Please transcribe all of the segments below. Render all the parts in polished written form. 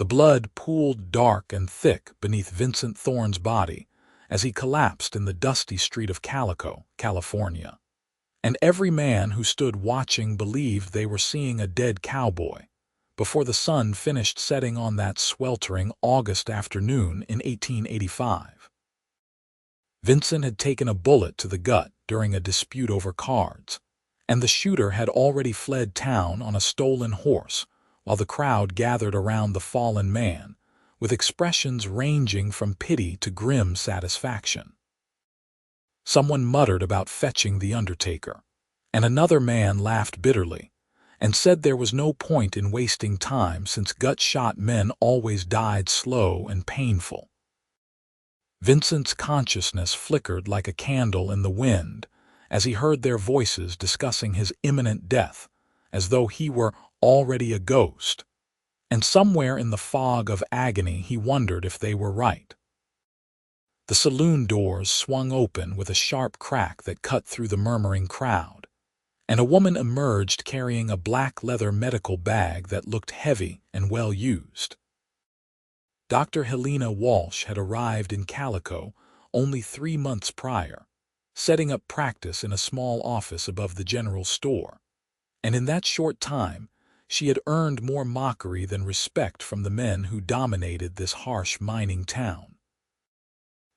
The blood pooled dark and thick beneath Vincent Thorne's body as he collapsed in the dusty street of Calico, California. And every man who stood watching believed they were seeing a dead cowboy before the sun finished setting on that sweltering August afternoon in 1885. Vincent had taken a bullet to the gut during a dispute over cards, and the shooter had already fled town on a stolen horse while the crowd gathered around the fallen man, with expressions ranging from pity to grim satisfaction. Someone muttered about fetching the undertaker, and another man laughed bitterly and said there was no point in wasting time since gut-shot men always died slow and painful. Vincent's consciousness flickered like a candle in the wind as he heard their voices discussing his imminent death, as though he were already a ghost, and somewhere in the fog of agony he wondered if they were right. The saloon doors swung open with a sharp crack that cut through the murmuring crowd, and a woman emerged carrying a black leather medical bag that looked heavy and well used. Dr. Helena Walsh had arrived in Calico only 3 months prior, setting up practice in a small office above the general store, and in that short time she had earned more mockery than respect from the men who dominated this harsh mining town.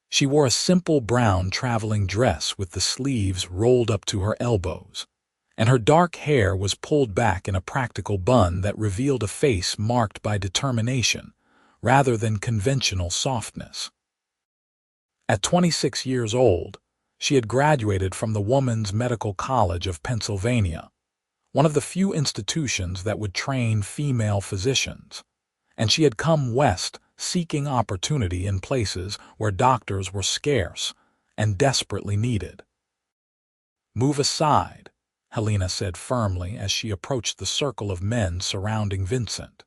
She wore a simple brown traveling dress with the sleeves rolled up to her elbows, and her dark hair was pulled back in a practical bun that revealed a face marked by determination rather than conventional softness. At 26 years old, she had graduated from the Woman's Medical College of Pennsylvania, one of the few institutions that would train female physicians, and she had come west seeking opportunity in places where doctors were scarce and desperately needed. "Move aside," Helena said firmly as she approached the circle of men surrounding Vincent.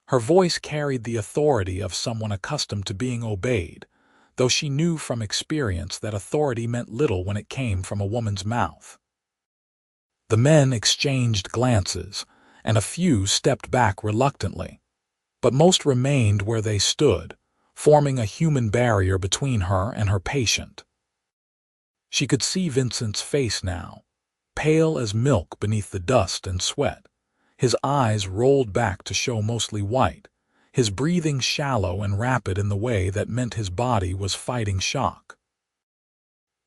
Her voice carried the authority of someone accustomed to being obeyed, though she knew from experience that authority meant little when it came from a woman's mouth. The men exchanged glances, and a few stepped back reluctantly, but most remained where they stood, forming a human barrier between her and her patient. She could see Vincent's face now, pale as milk beneath the dust and sweat, his eyes rolled back to show mostly white, his breathing shallow and rapid in the way that meant his body was fighting shock.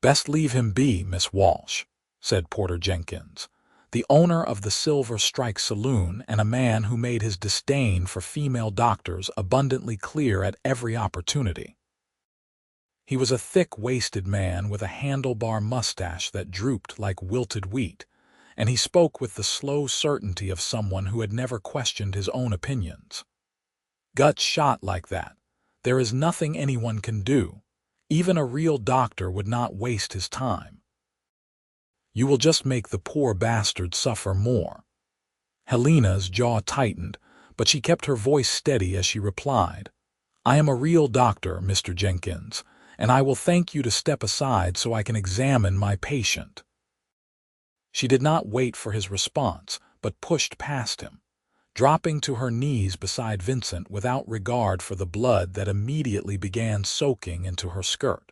"Best leave him be, Miss Walsh," said Porter Jenkins, the owner of the Silver Strike Saloon and a man who made his disdain for female doctors abundantly clear at every opportunity. He was a thick-waisted man with a handlebar mustache that drooped like wilted wheat, and he spoke with the slow certainty of someone who had never questioned his own opinions. "Gut shot like that, there is nothing anyone can do. Even a real doctor would not waste his time. You will just make the poor bastard suffer more." Helena's jaw tightened, but she kept her voice steady as she replied, "I am a real doctor, Mr. Jenkins, and I will thank you to step aside so I can examine my patient." She did not wait for his response, but pushed past him, dropping to her knees beside Vincent without regard for the blood that immediately began soaking into her skirt.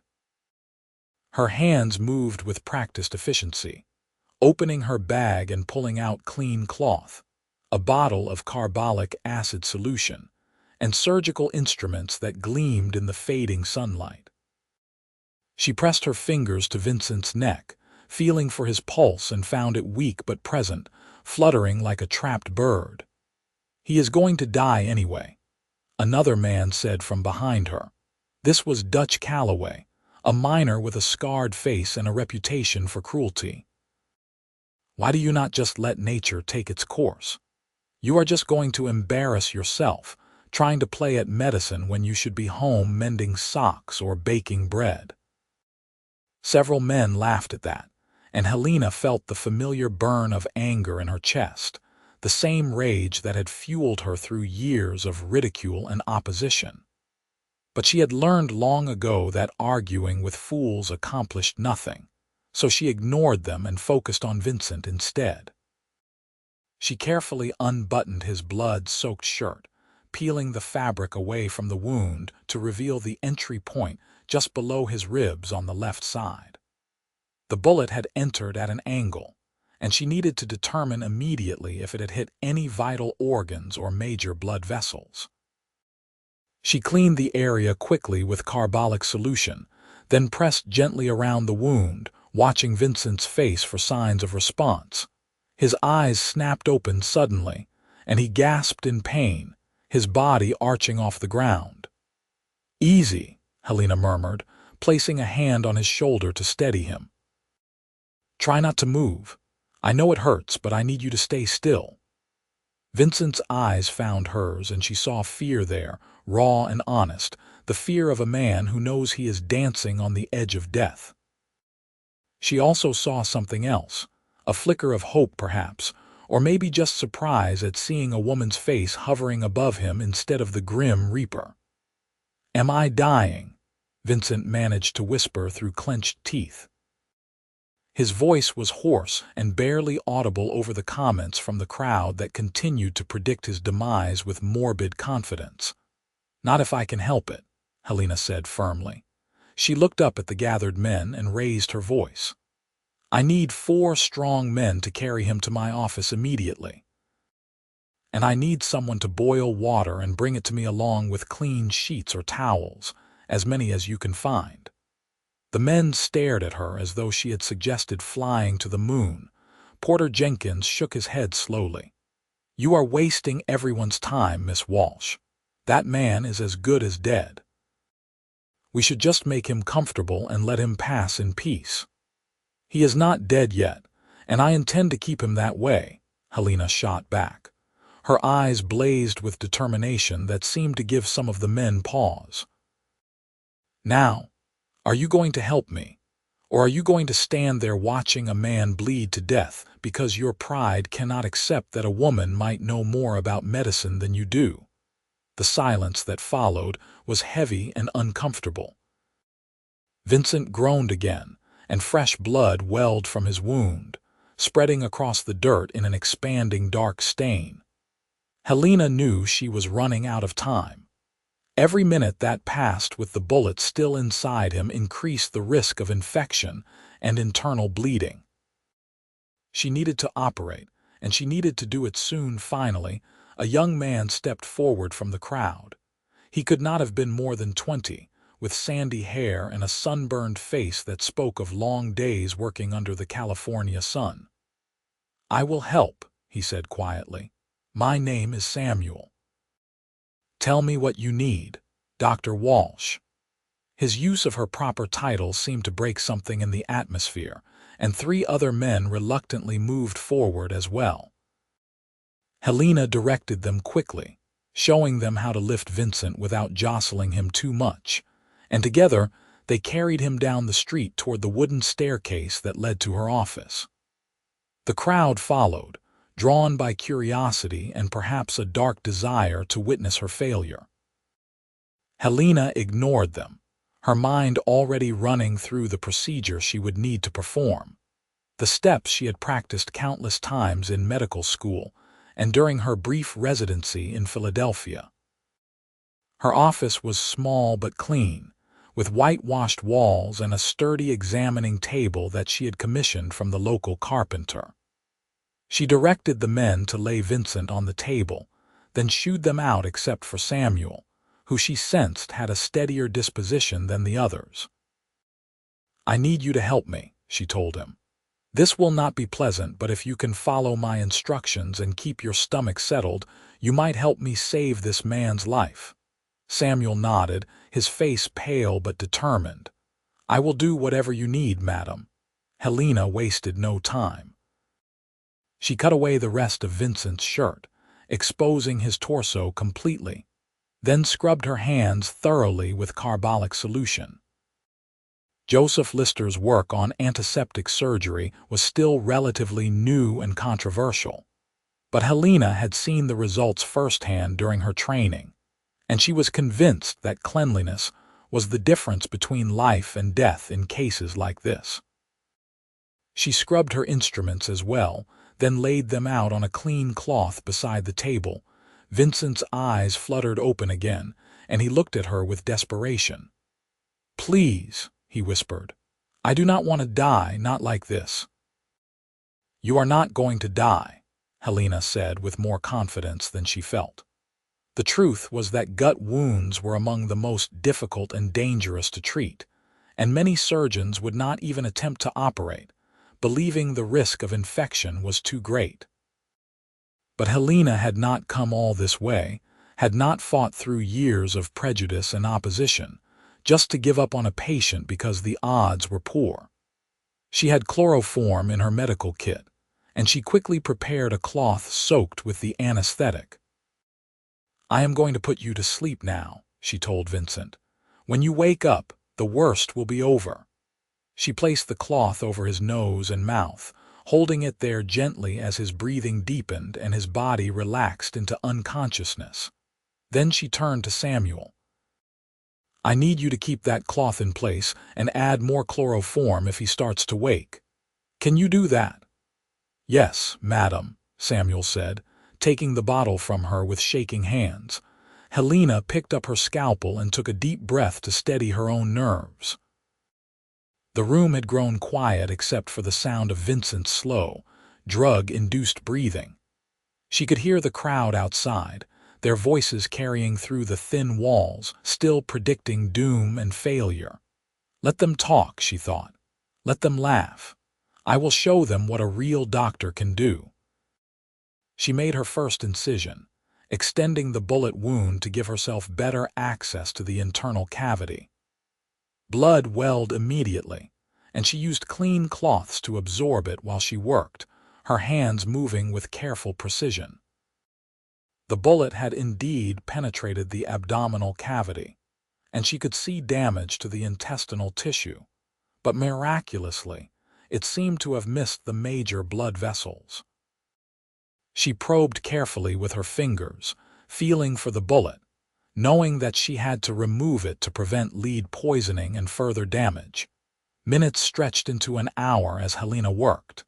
Her hands moved with practiced efficiency, opening her bag and pulling out clean cloth, a bottle of carbolic acid solution, and surgical instruments that gleamed in the fading sunlight. She pressed her fingers to Vincent's neck, feeling for his pulse, and found it weak but present, fluttering like a trapped bird. "He is going to die anyway," another man said from behind her. This was Dutch Calloway, a miner with a scarred face and a reputation for cruelty. "Why do you not just let nature take its course? You are just going to embarrass yourself, trying to play at medicine when you should be home mending socks or baking bread." Several men laughed at that, and Helena felt the familiar burn of anger in her chest, the same rage that had fueled her through years of ridicule and opposition. But she had learned long ago that arguing with fools accomplished nothing, so she ignored them and focused on Vincent instead. She carefully unbuttoned his blood-soaked shirt, peeling the fabric away from the wound to reveal the entry point just below his ribs on the left side. The bullet had entered at an angle, and she needed to determine immediately if it had hit any vital organs or major blood vessels. She cleaned the area quickly with carbolic solution, then pressed gently around the wound, watching Vincent's face for signs of response. His eyes snapped open suddenly, and he gasped in pain, his body arching off the ground. "Easy," Helena murmured, placing a hand on his shoulder to steady him. "Try not to move. I know it hurts, but I need you to stay still." Vincent's eyes found hers, and she saw fear there, raw and honest, the fear of a man who knows he is dancing on the edge of death. She also saw something else, a flicker of hope perhaps, or maybe just surprise at seeing a woman's face hovering above him instead of the grim Reaper. "Am I dying?" Vincent managed to whisper through clenched teeth. His voice was hoarse and barely audible over the comments from the crowd that continued to predict his demise with morbid confidence. "Not if I can help it," Helena said firmly. She looked up at the gathered men and raised her voice. "I need 4 strong men to carry him to my office immediately. And I need someone to boil water and bring it to me along with clean sheets or towels, as many as you can find." The men stared at her as though she had suggested flying to the moon. Porter Jenkins shook his head slowly. "You are wasting everyone's time, Miss Walsh. That man is as good as dead. We should just make him comfortable and let him pass in peace." "He is not dead yet, and I intend to keep him that way," Helena shot back. Her eyes blazed with determination that seemed to give some of the men pause. "Now, are you going to help me, or are you going to stand there watching a man bleed to death because your pride cannot accept that a woman might know more about medicine than you do?" The silence that followed was heavy and uncomfortable. Vincent groaned again, and fresh blood welled from his wound, spreading across the dirt in an expanding dark stain. Helena knew she was running out of time. Every minute that passed with the bullet still inside him increased the risk of infection and internal bleeding. She needed to operate, and she needed to do it soon. Finally, a young man stepped forward from the crowd. He could not have been more than 20, with sandy hair and a sunburned face that spoke of long days working under the California sun. "I will help," he said quietly. "My name is Samuel." "Tell me what you need, Dr. Walsh." His use of her proper title seemed to break something in the atmosphere, and 3 other men reluctantly moved forward as well. Helena directed them quickly, showing them how to lift Vincent without jostling him too much, and together they carried him down the street toward the wooden staircase that led to her office. The crowd followed, drawn by curiosity and perhaps a dark desire to witness her failure. Helena ignored them, her mind already running through the procedure she would need to perform, the steps she had practiced countless times in medical school and during her brief residency in Philadelphia. Her office was small but clean, with whitewashed walls and a sturdy examining table that she had commissioned from the local carpenter. She directed the men to lay Vincent on the table, then shooed them out except for Samuel, who she sensed had a steadier disposition than the others. "I need you to help me," she told him. "This will not be pleasant, but if you can follow my instructions and keep your stomach settled, you might help me save this man's life." Samuel nodded, his face pale but determined. "I will do whatever you need, madam." Helena wasted no time. She cut away the rest of Vincent's shirt, exposing his torso completely, then scrubbed her hands thoroughly with carbolic solution. Joseph Lister's work on antiseptic surgery was still relatively new and controversial, but Helena had seen the results firsthand during her training, and she was convinced that cleanliness was the difference between life and death in cases like this. She scrubbed her instruments as well, then laid them out on a clean cloth beside the table, Vincent's eyes fluttered open again, and he looked at her with desperation. "Please," he whispered. "I do not want to die, not like this." "You are not going to die," Helena said with more confidence than she felt. The truth was that gut wounds were among the most difficult and dangerous to treat, and many surgeons would not even attempt to operate, believing the risk of infection was too great. But Helena had not come all this way, had not fought through years of prejudice and opposition, just to give up on a patient because the odds were poor. She had chloroform in her medical kit, and she quickly prepared a cloth soaked with the anesthetic. "I am going to put you to sleep now," she told Vincent. "When you wake up, the worst will be over." She placed the cloth over his nose and mouth, holding it there gently as his breathing deepened and his body relaxed into unconsciousness. Then she turned to Samuel. "I need you to keep that cloth in place and add more chloroform if he starts to wake. Can you do that?" "Yes, madam," Samuel said, taking the bottle from her with shaking hands. Helena picked up her scalpel and took a deep breath to steady her own nerves. The room had grown quiet except for the sound of Vincent's slow, drug-induced breathing. She could hear the crowd outside, their voices carrying through the thin walls, still predicting doom and failure. "Let them talk," she thought. "Let them laugh. I will show them what a real doctor can do." She made her first incision, extending the bullet wound to give herself better access to the internal cavity. Blood welled immediately, and she used clean cloths to absorb it while she worked, her hands moving with careful precision. The bullet had indeed penetrated the abdominal cavity, and she could see damage to the intestinal tissue, but miraculously, it seemed to have missed the major blood vessels. She probed carefully with her fingers, feeling for the bullet, knowing that she had to remove it to prevent lead poisoning and further damage. Minutes stretched into an hour as Helena worked.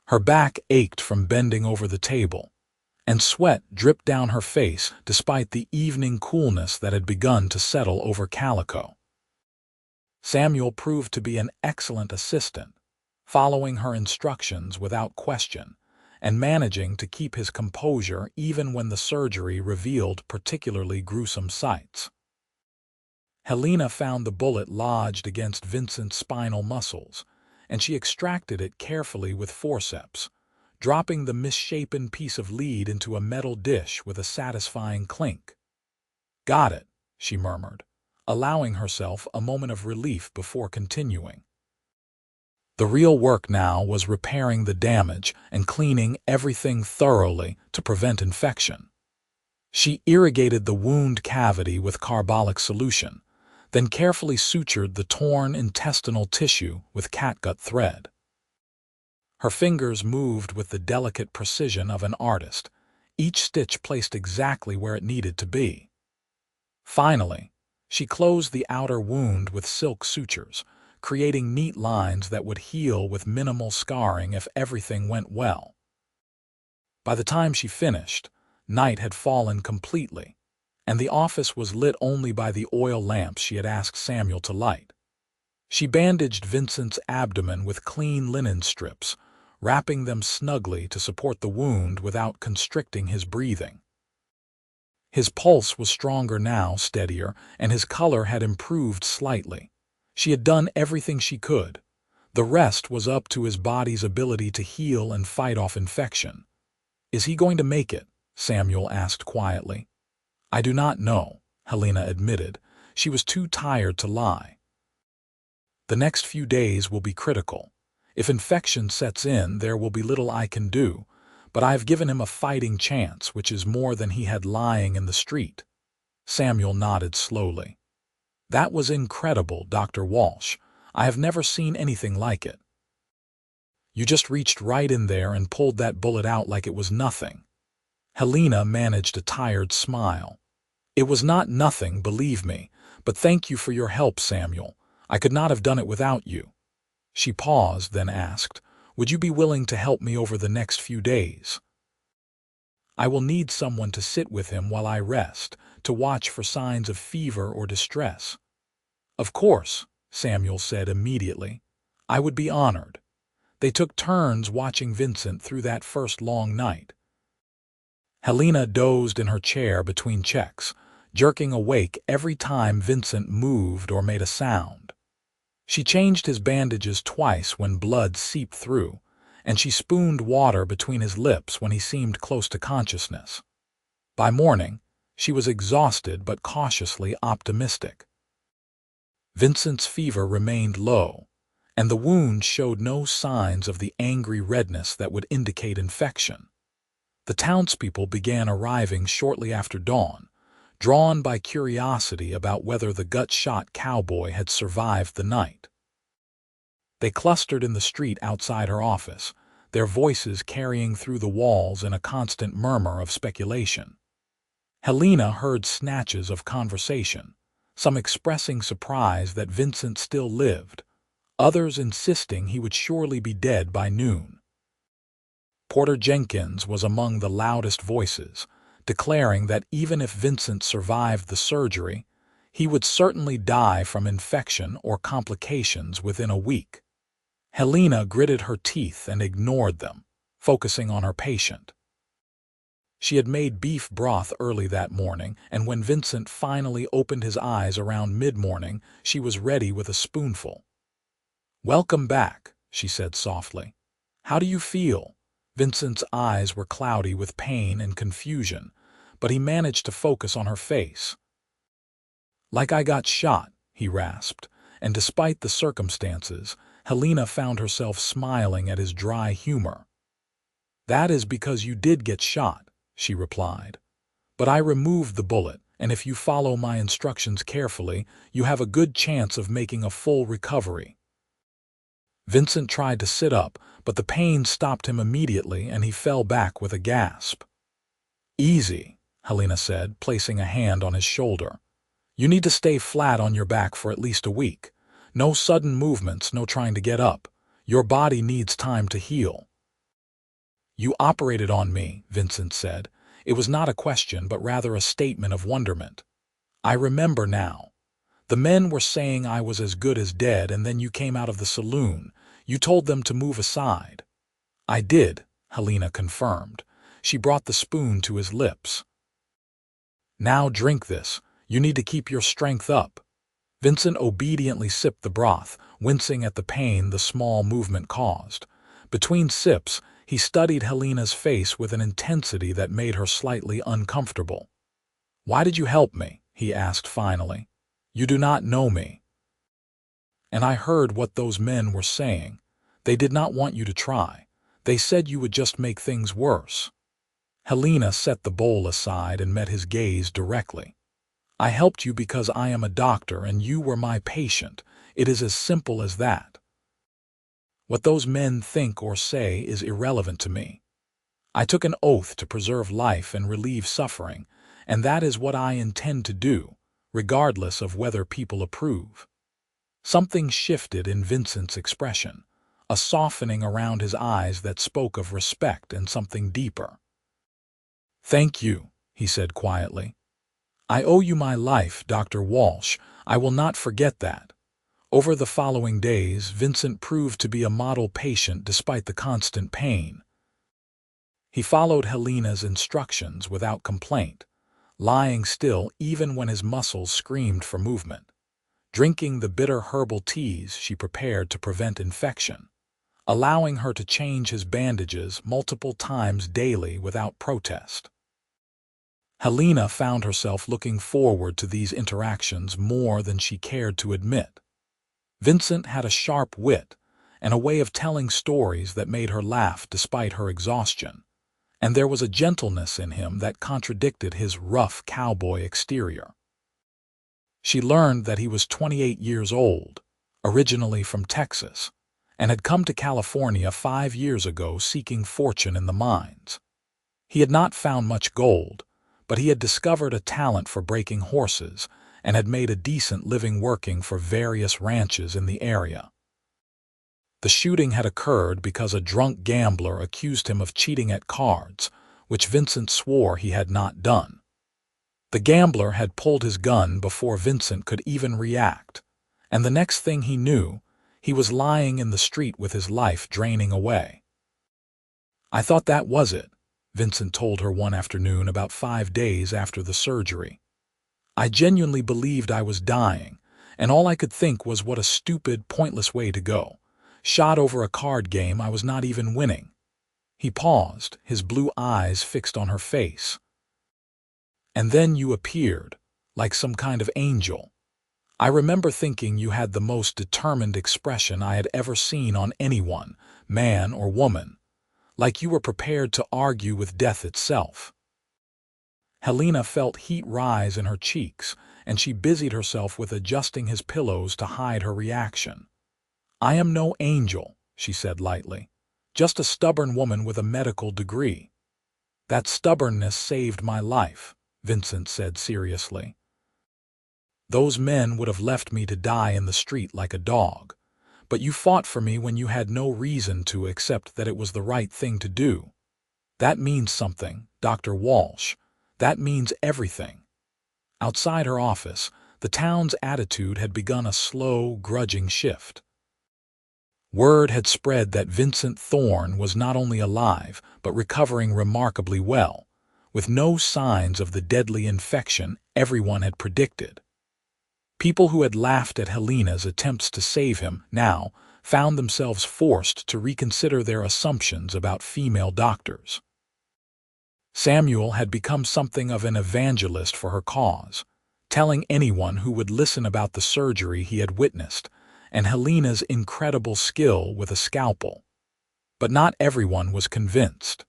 Her back ached from bending over the table, and sweat dripped down her face despite the evening coolness that had begun to settle over Calico. Samuel proved to be an excellent assistant, following her instructions without question, and managing to keep his composure even when the surgery revealed particularly gruesome sights. Helena found the bullet lodged against Vincent's spinal muscles, and she extracted it carefully with forceps, dropping the misshapen piece of lead into a metal dish with a satisfying clink. "Got it," she murmured, allowing herself a moment of relief before continuing. The real work now was repairing the damage and cleaning everything thoroughly to prevent infection. She irrigated the wound cavity with carbolic solution, then carefully sutured the torn intestinal tissue with catgut thread. Her fingers moved with the delicate precision of an artist, each stitch placed exactly where it needed to be. Finally, she closed the outer wound with silk sutures, creating neat lines that would heal with minimal scarring if everything went well. By the time she finished, night had fallen completely, and the office was lit only by the oil lamps she had asked Samuel to light. She bandaged Vincent's abdomen with clean linen strips, wrapping them snugly to support the wound without constricting his breathing. His pulse was stronger now, steadier, and his color had improved slightly. She had done everything she could. The rest was up to his body's ability to heal and fight off infection. "Is he going to make it?" Samuel asked quietly. "I do not know," Helena admitted. She was too tired to lie. "The next few days will be critical. If infection sets in, there will be little I can do, but I have given him a fighting chance, which is more than he had lying in the street." Samuel nodded slowly. "That was incredible, Dr. Walsh. I have never seen anything like it. You just reached right in there and pulled that bullet out like it was nothing." Helena managed a tired smile. "It was not nothing, believe me, but thank you for your help, Samuel. I could not have done it without you." She paused, then asked, "Would you be willing to help me over the next few days?" I will need someone to sit with him while I rest, to watch for signs of fever or distress." "Of course," Samuel said immediately. "I would be honored." They took turns watching Vincent through that first long night. Helena dozed in her chair between checks, jerking awake every time Vincent moved or made a sound. She changed his bandages twice when blood seeped through, and she spooned water between his lips when he seemed close to consciousness. By morning, she was exhausted but cautiously optimistic. Vincent's fever remained low, and the wound showed no signs of the angry redness that would indicate infection. The townspeople began arriving shortly after dawn, drawn by curiosity about whether the gut-shot cowboy had survived the night. They clustered in the street outside her office, their voices carrying through the walls in a constant murmur of speculation. Helena heard snatches of conversation, some expressing surprise that Vincent still lived, others insisting he would surely be dead by noon. Porter Jenkins was among the loudest voices, declaring that even if Vincent survived the surgery, he would certainly die from infection or complications within a week. Helena gritted her teeth and ignored them, focusing on her patient. She had made beef broth early that morning, and when Vincent finally opened his eyes around mid-morning, she was ready with a spoonful. "Welcome back," she said softly. "How do you feel?" Vincent's eyes were cloudy with pain and confusion, but he managed to focus on her face. "Like I got shot," he rasped, and despite the circumstances, Helena found herself smiling at his dry humor. "That is because you did get shot," she replied. "But I removed the bullet, and if you follow my instructions carefully, you have a good chance of making a full recovery." Vincent tried to sit up, but the pain stopped him immediately and he fell back with a gasp. "Easy," Helena said, placing a hand on his shoulder. "You need to stay flat on your back for at least a week. No sudden movements, no trying to get up. Your body needs time to heal." "You operated on me," Vincent said. It was not a question, but rather a statement of wonderment. "I remember now. The men were saying I was as good as dead, and then you came out of the saloon. You told them to move aside." "I did," Helena confirmed. She brought the spoon to his lips. "Now drink this. You need to keep your strength up." Vincent obediently sipped the broth, wincing at the pain the small movement caused. Between sips, he studied Helena's face with an intensity that made her slightly uncomfortable. "Why did you help me?" he asked finally. "You do not know me. And I heard what those men were saying. They did not want you to try. They said you would just make things worse." Helena set the bowl aside and met his gaze directly. "I helped you because I am a doctor and you were my patient. It is as simple as that. What those men think or say is irrelevant to me. I took an oath to preserve life and relieve suffering, and that is what I intend to do, regardless of whether people approve." Something shifted in Vincent's expression, a softening around his eyes that spoke of respect and something deeper. "Thank you," he said quietly. "I owe you my life, Dr. Walsh. I will not forget that." Over the following days, Vincent proved to be a model patient despite the constant pain. He followed Helena's instructions without complaint, lying still even when his muscles screamed for movement, drinking the bitter herbal teas she prepared to prevent infection, allowing her to change his bandages multiple times daily without protest. Helena found herself looking forward to these interactions more than she cared to admit. Vincent had a sharp wit and a way of telling stories that made her laugh despite her exhaustion, and there was a gentleness in him that contradicted his rough cowboy exterior. She learned that he was 28 years old, originally from Texas, and had come to California 5 years ago seeking fortune in the mines. He had not found much gold, but he had discovered a talent for breaking horses and had made a decent living working for various ranches in the area. The shooting had occurred because a drunk gambler accused him of cheating at cards, which Vincent swore he had not done. The gambler had pulled his gun before Vincent could even react, and the next thing he knew, he was lying in the street with his life draining away. "I thought that was it," Vincent told her one afternoon about 5 days after the surgery. "I genuinely believed I was dying, and all I could think was what a stupid, pointless way to go. Shot over a card game I was not even winning." He paused, his blue eyes fixed on her face. "And then you appeared, like some kind of angel. I remember thinking you had the most determined expression I had ever seen on anyone, man or woman, like you were prepared to argue with death itself." Helena felt heat rise in her cheeks, and she busied herself with adjusting his pillows to hide her reaction. "I am no angel," she said lightly, "just a stubborn woman with a medical degree." "That stubbornness saved my life," Vincent said seriously. "Those men would have left me to die in the street like a dog, but you fought for me when you had no reason to except that it was the right thing to do. That means something, Dr. Walsh. That means everything." Outside her office, the town's attitude had begun a slow, grudging shift. Word had spread that Vincent Thorne was not only alive, but recovering remarkably well, with no signs of the deadly infection everyone had predicted. People who had laughed at Helena's attempts to save him now found themselves forced to reconsider their assumptions about female doctors. Samuel had become something of an evangelist for her cause, telling anyone who would listen about the surgery he had witnessed and Helena's incredible skill with a scalpel. But not everyone was convinced.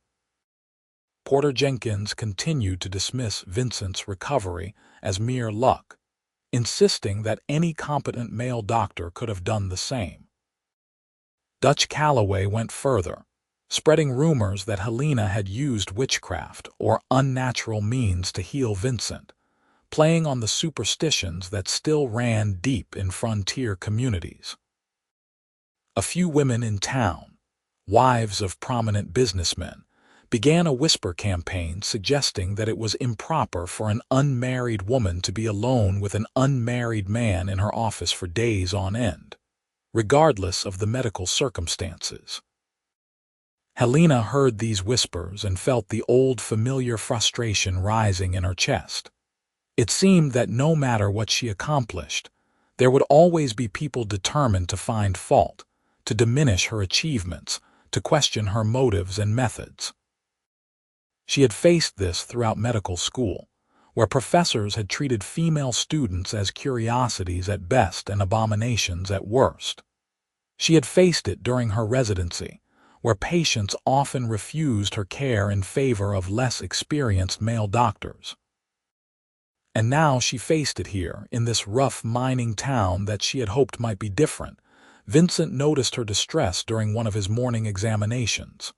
Porter Jenkins continued to dismiss Vincent's recovery as mere luck, insisting that any competent male doctor could have done the same. Dutch Calloway went further, spreading rumors that Helena had used witchcraft or unnatural means to heal Vincent, playing on the superstitions that still ran deep in frontier communities. A few women in town, wives of prominent businessmen, began a whisper campaign suggesting that it was improper for an unmarried woman to be alone with an unmarried man in her office for days on end, regardless of the medical circumstances. Helena heard these whispers and felt the old familiar frustration rising in her chest. It seemed that no matter what she accomplished, there would always be people determined to find fault, to diminish her achievements, to question her motives and methods. She had faced this throughout medical school, where professors had treated female students as curiosities at best and abominations at worst. She had faced it during her residency, where patients often refused her care in favor of less experienced male doctors. And now she faced it here, in this rough mining town that she had hoped might be different. Vincent noticed her distress during one of his morning examinations.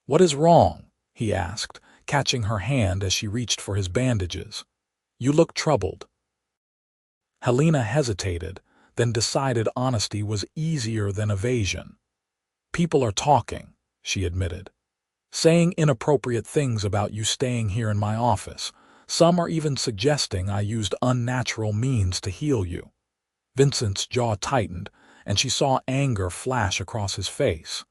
"What is wrong?" he asked, catching her hand as she reached for his bandages. "You look troubled." Helena hesitated, then decided honesty was easier than evasion. "People are talking," she admitted, "saying inappropriate things about you staying here in my office. Some are even suggesting I used unnatural means to heal you." Vincent's jaw tightened, and she saw anger flash across his face.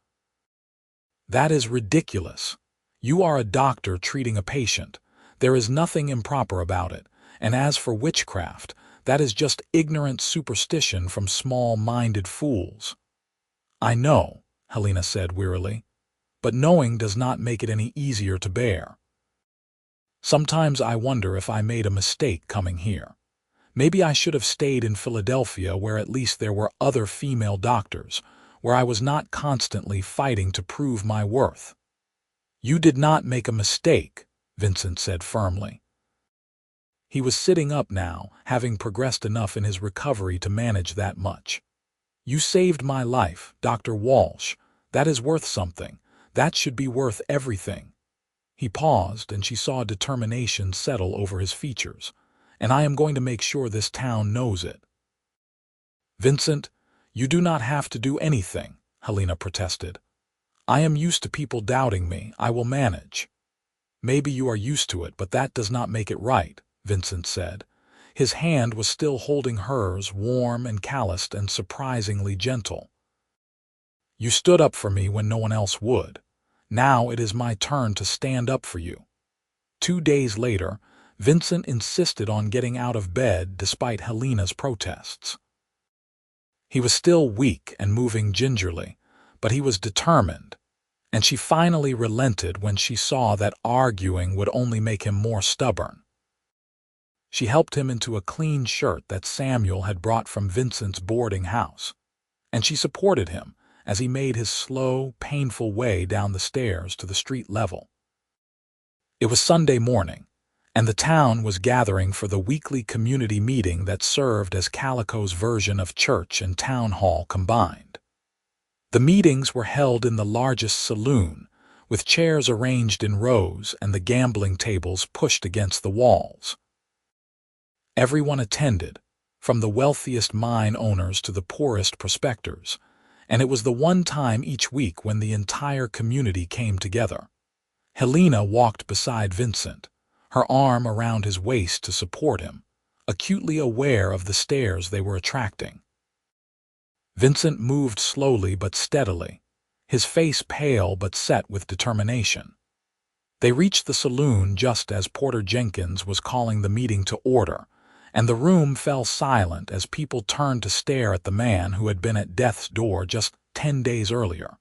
"That is ridiculous. You are a doctor treating a patient. There is nothing improper about it, and as for witchcraft, that is just ignorant superstition from small-minded fools." "I know," Helena said wearily, "but knowing does not make it any easier to bear. Sometimes I wonder if I made a mistake coming here. Maybe I should have stayed in Philadelphia where at least there were other female doctors, where I was not constantly fighting to prove my worth." "You did not make a mistake," Vincent said firmly. He was sitting up now, having progressed enough in his recovery to manage that much. "You saved my life, Dr. Walsh. That is worth something. That should be worth everything." He paused, and she saw determination settle over his features. "And I am going to make sure this town knows it." "Vincent, you do not have to do anything," Helena protested. "I am used to people doubting me. I will manage." Maybe you are used to it, but that does not make it right, Vincent said. His hand was still holding hers, warm and calloused and surprisingly gentle. You stood up for me when no one else would. Now it is my turn to stand up for you. 2 days later, Vincent insisted on getting out of bed despite Helena's protests. He was still weak and moving gingerly, but he was determined, and she finally relented when she saw that arguing would only make him more stubborn. She helped him into a clean shirt that Samuel had brought from Vincent's boarding house, and she supported him as he made his slow, painful way down the stairs to the street level. It was Sunday morning, and the town was gathering for the weekly community meeting that served as Calico's version of church and town hall combined. The meetings were held in the largest saloon, with chairs arranged in rows and the gambling tables pushed against the walls. Everyone attended, from the wealthiest mine owners to the poorest prospectors, and it was the one time each week when the entire community came together. Helena walked beside Vincent, her arm around his waist to support him, acutely aware of the stares they were attracting. Vincent moved slowly but steadily, his face pale but set with determination. They reached the saloon just as Porter Jenkins was calling the meeting to order, and the room fell silent as people turned to stare at the man who had been at death's door just 10 days earlier.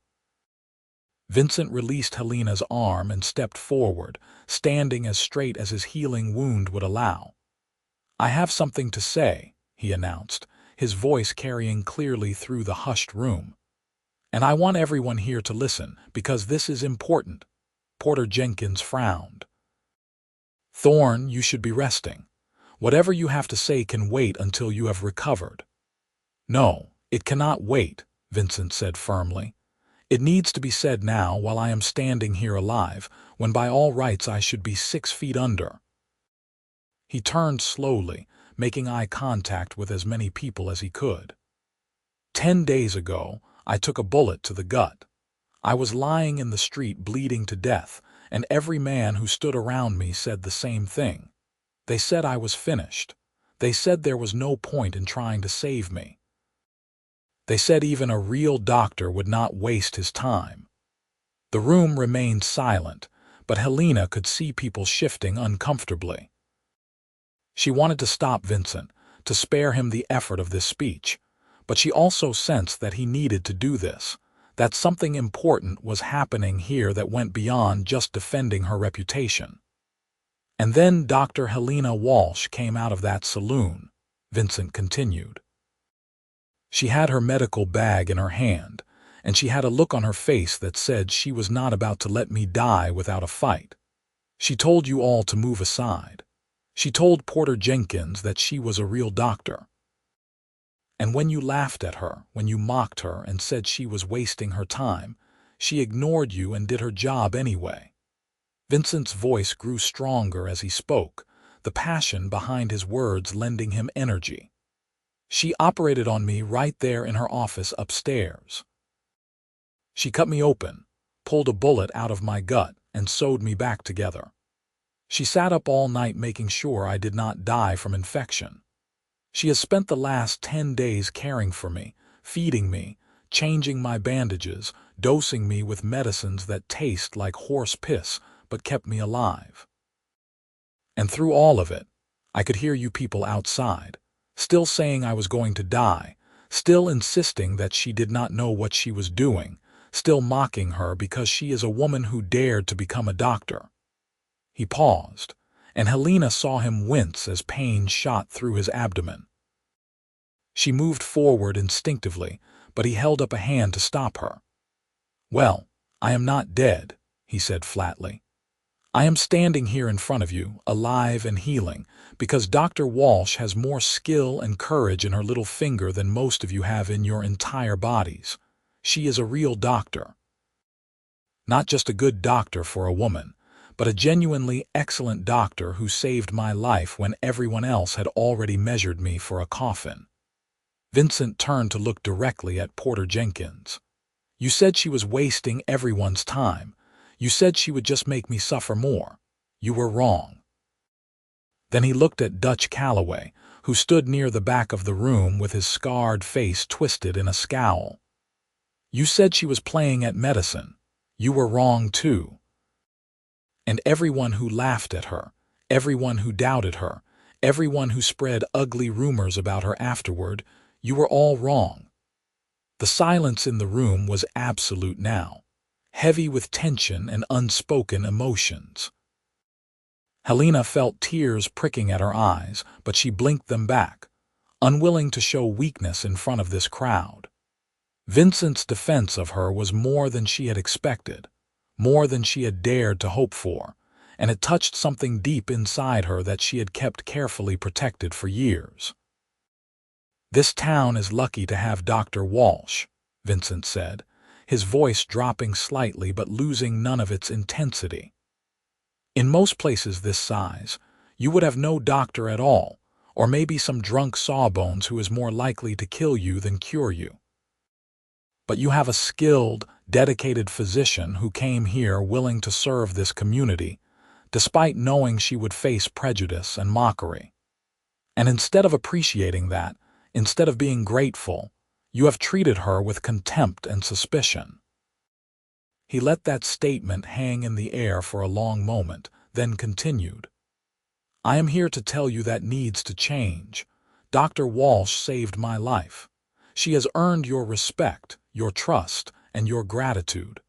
Vincent released Helena's arm and stepped forward, standing as straight as his healing wound would allow. "I have something to say," he announced, his voice carrying clearly through the hushed room. "And I want everyone here to listen, because this is important." Porter Jenkins frowned. "Thorne, you should be resting. Whatever you have to say can wait until you have recovered." "No, it cannot wait," Vincent said firmly. "It needs to be said now while I am standing here alive, when by all rights I should be 6 feet under." He turned slowly, making eye contact with as many people as he could. 10 days ago, I took a bullet to the gut. I was lying in the street bleeding to death, and every man who stood around me said the same thing. They said I was finished. They said there was no point in trying to save me. They said even a real doctor would not waste his time. The room remained silent, but Helena could see people shifting uncomfortably. She wanted to stop Vincent, to spare him the effort of this speech, but she also sensed that he needed to do this, that something important was happening here that went beyond just defending her reputation. "And then Dr. Helena Walsh came out of that saloon," Vincent continued. "She had her medical bag in her hand, and she had a look on her face that said she was not about to let me die without a fight. She told you all to move aside. She told Porter Jenkins that she was a real doctor. And when you laughed at her, when you mocked her and said she was wasting her time, she ignored you and did her job anyway." Vincent's voice grew stronger as he spoke, the passion behind his words lending him energy. "She operated on me right there in her office upstairs. She cut me open, pulled a bullet out of my gut, and sewed me back together. She sat up all night making sure I did not die from infection. She has spent the last 10 days caring for me, feeding me, changing my bandages, dosing me with medicines that taste like horse piss but kept me alive. And through all of it, I could hear you people outside, still saying I was going to die, still insisting that she did not know what she was doing, still mocking her because she is a woman who dared to become a doctor." He paused, and Helena saw him wince as pain shot through his abdomen. She moved forward instinctively, but he held up a hand to stop her. "Well, I am not dead," he said flatly. "I am standing here in front of you, alive and healing, because Dr. Walsh has more skill and courage in her little finger than most of you have in your entire bodies. She is a real doctor. Not just a good doctor for a woman, but a genuinely excellent doctor who saved my life when everyone else had already measured me for a coffin." Vincent turned to look directly at Porter Jenkins. "You said she was wasting everyone's time. You said she would just make me suffer more. You were wrong." Then he looked at Dutch Calloway, who stood near the back of the room with his scarred face twisted in a scowl. "You said she was playing at medicine. You were wrong too. And everyone who laughed at her, everyone who doubted her, everyone who spread ugly rumors about her afterward, you were all wrong." The silence in the room was absolute now, heavy with tension and unspoken emotions. Helena felt tears pricking at her eyes, but she blinked them back, unwilling to show weakness in front of this crowd. Vincent's defense of her was more than she had expected, more than she had dared to hope for, and it touched something deep inside her that she had kept carefully protected for years. "This town is lucky to have Dr. Walsh," Vincent said, his voice dropping slightly but losing none of its intensity. "In most places this size, you would have no doctor at all, or maybe some drunk sawbones who is more likely to kill you than cure you. But you have a skilled, dedicated physician who came here willing to serve this community, despite knowing she would face prejudice and mockery. And instead of appreciating that, instead of being grateful, you have treated her with contempt and suspicion." He let that statement hang in the air for a long moment, then continued. "I am here to tell you that needs to change. Dr. Walsh saved my life. She has earned your respect, your trust, and your gratitude.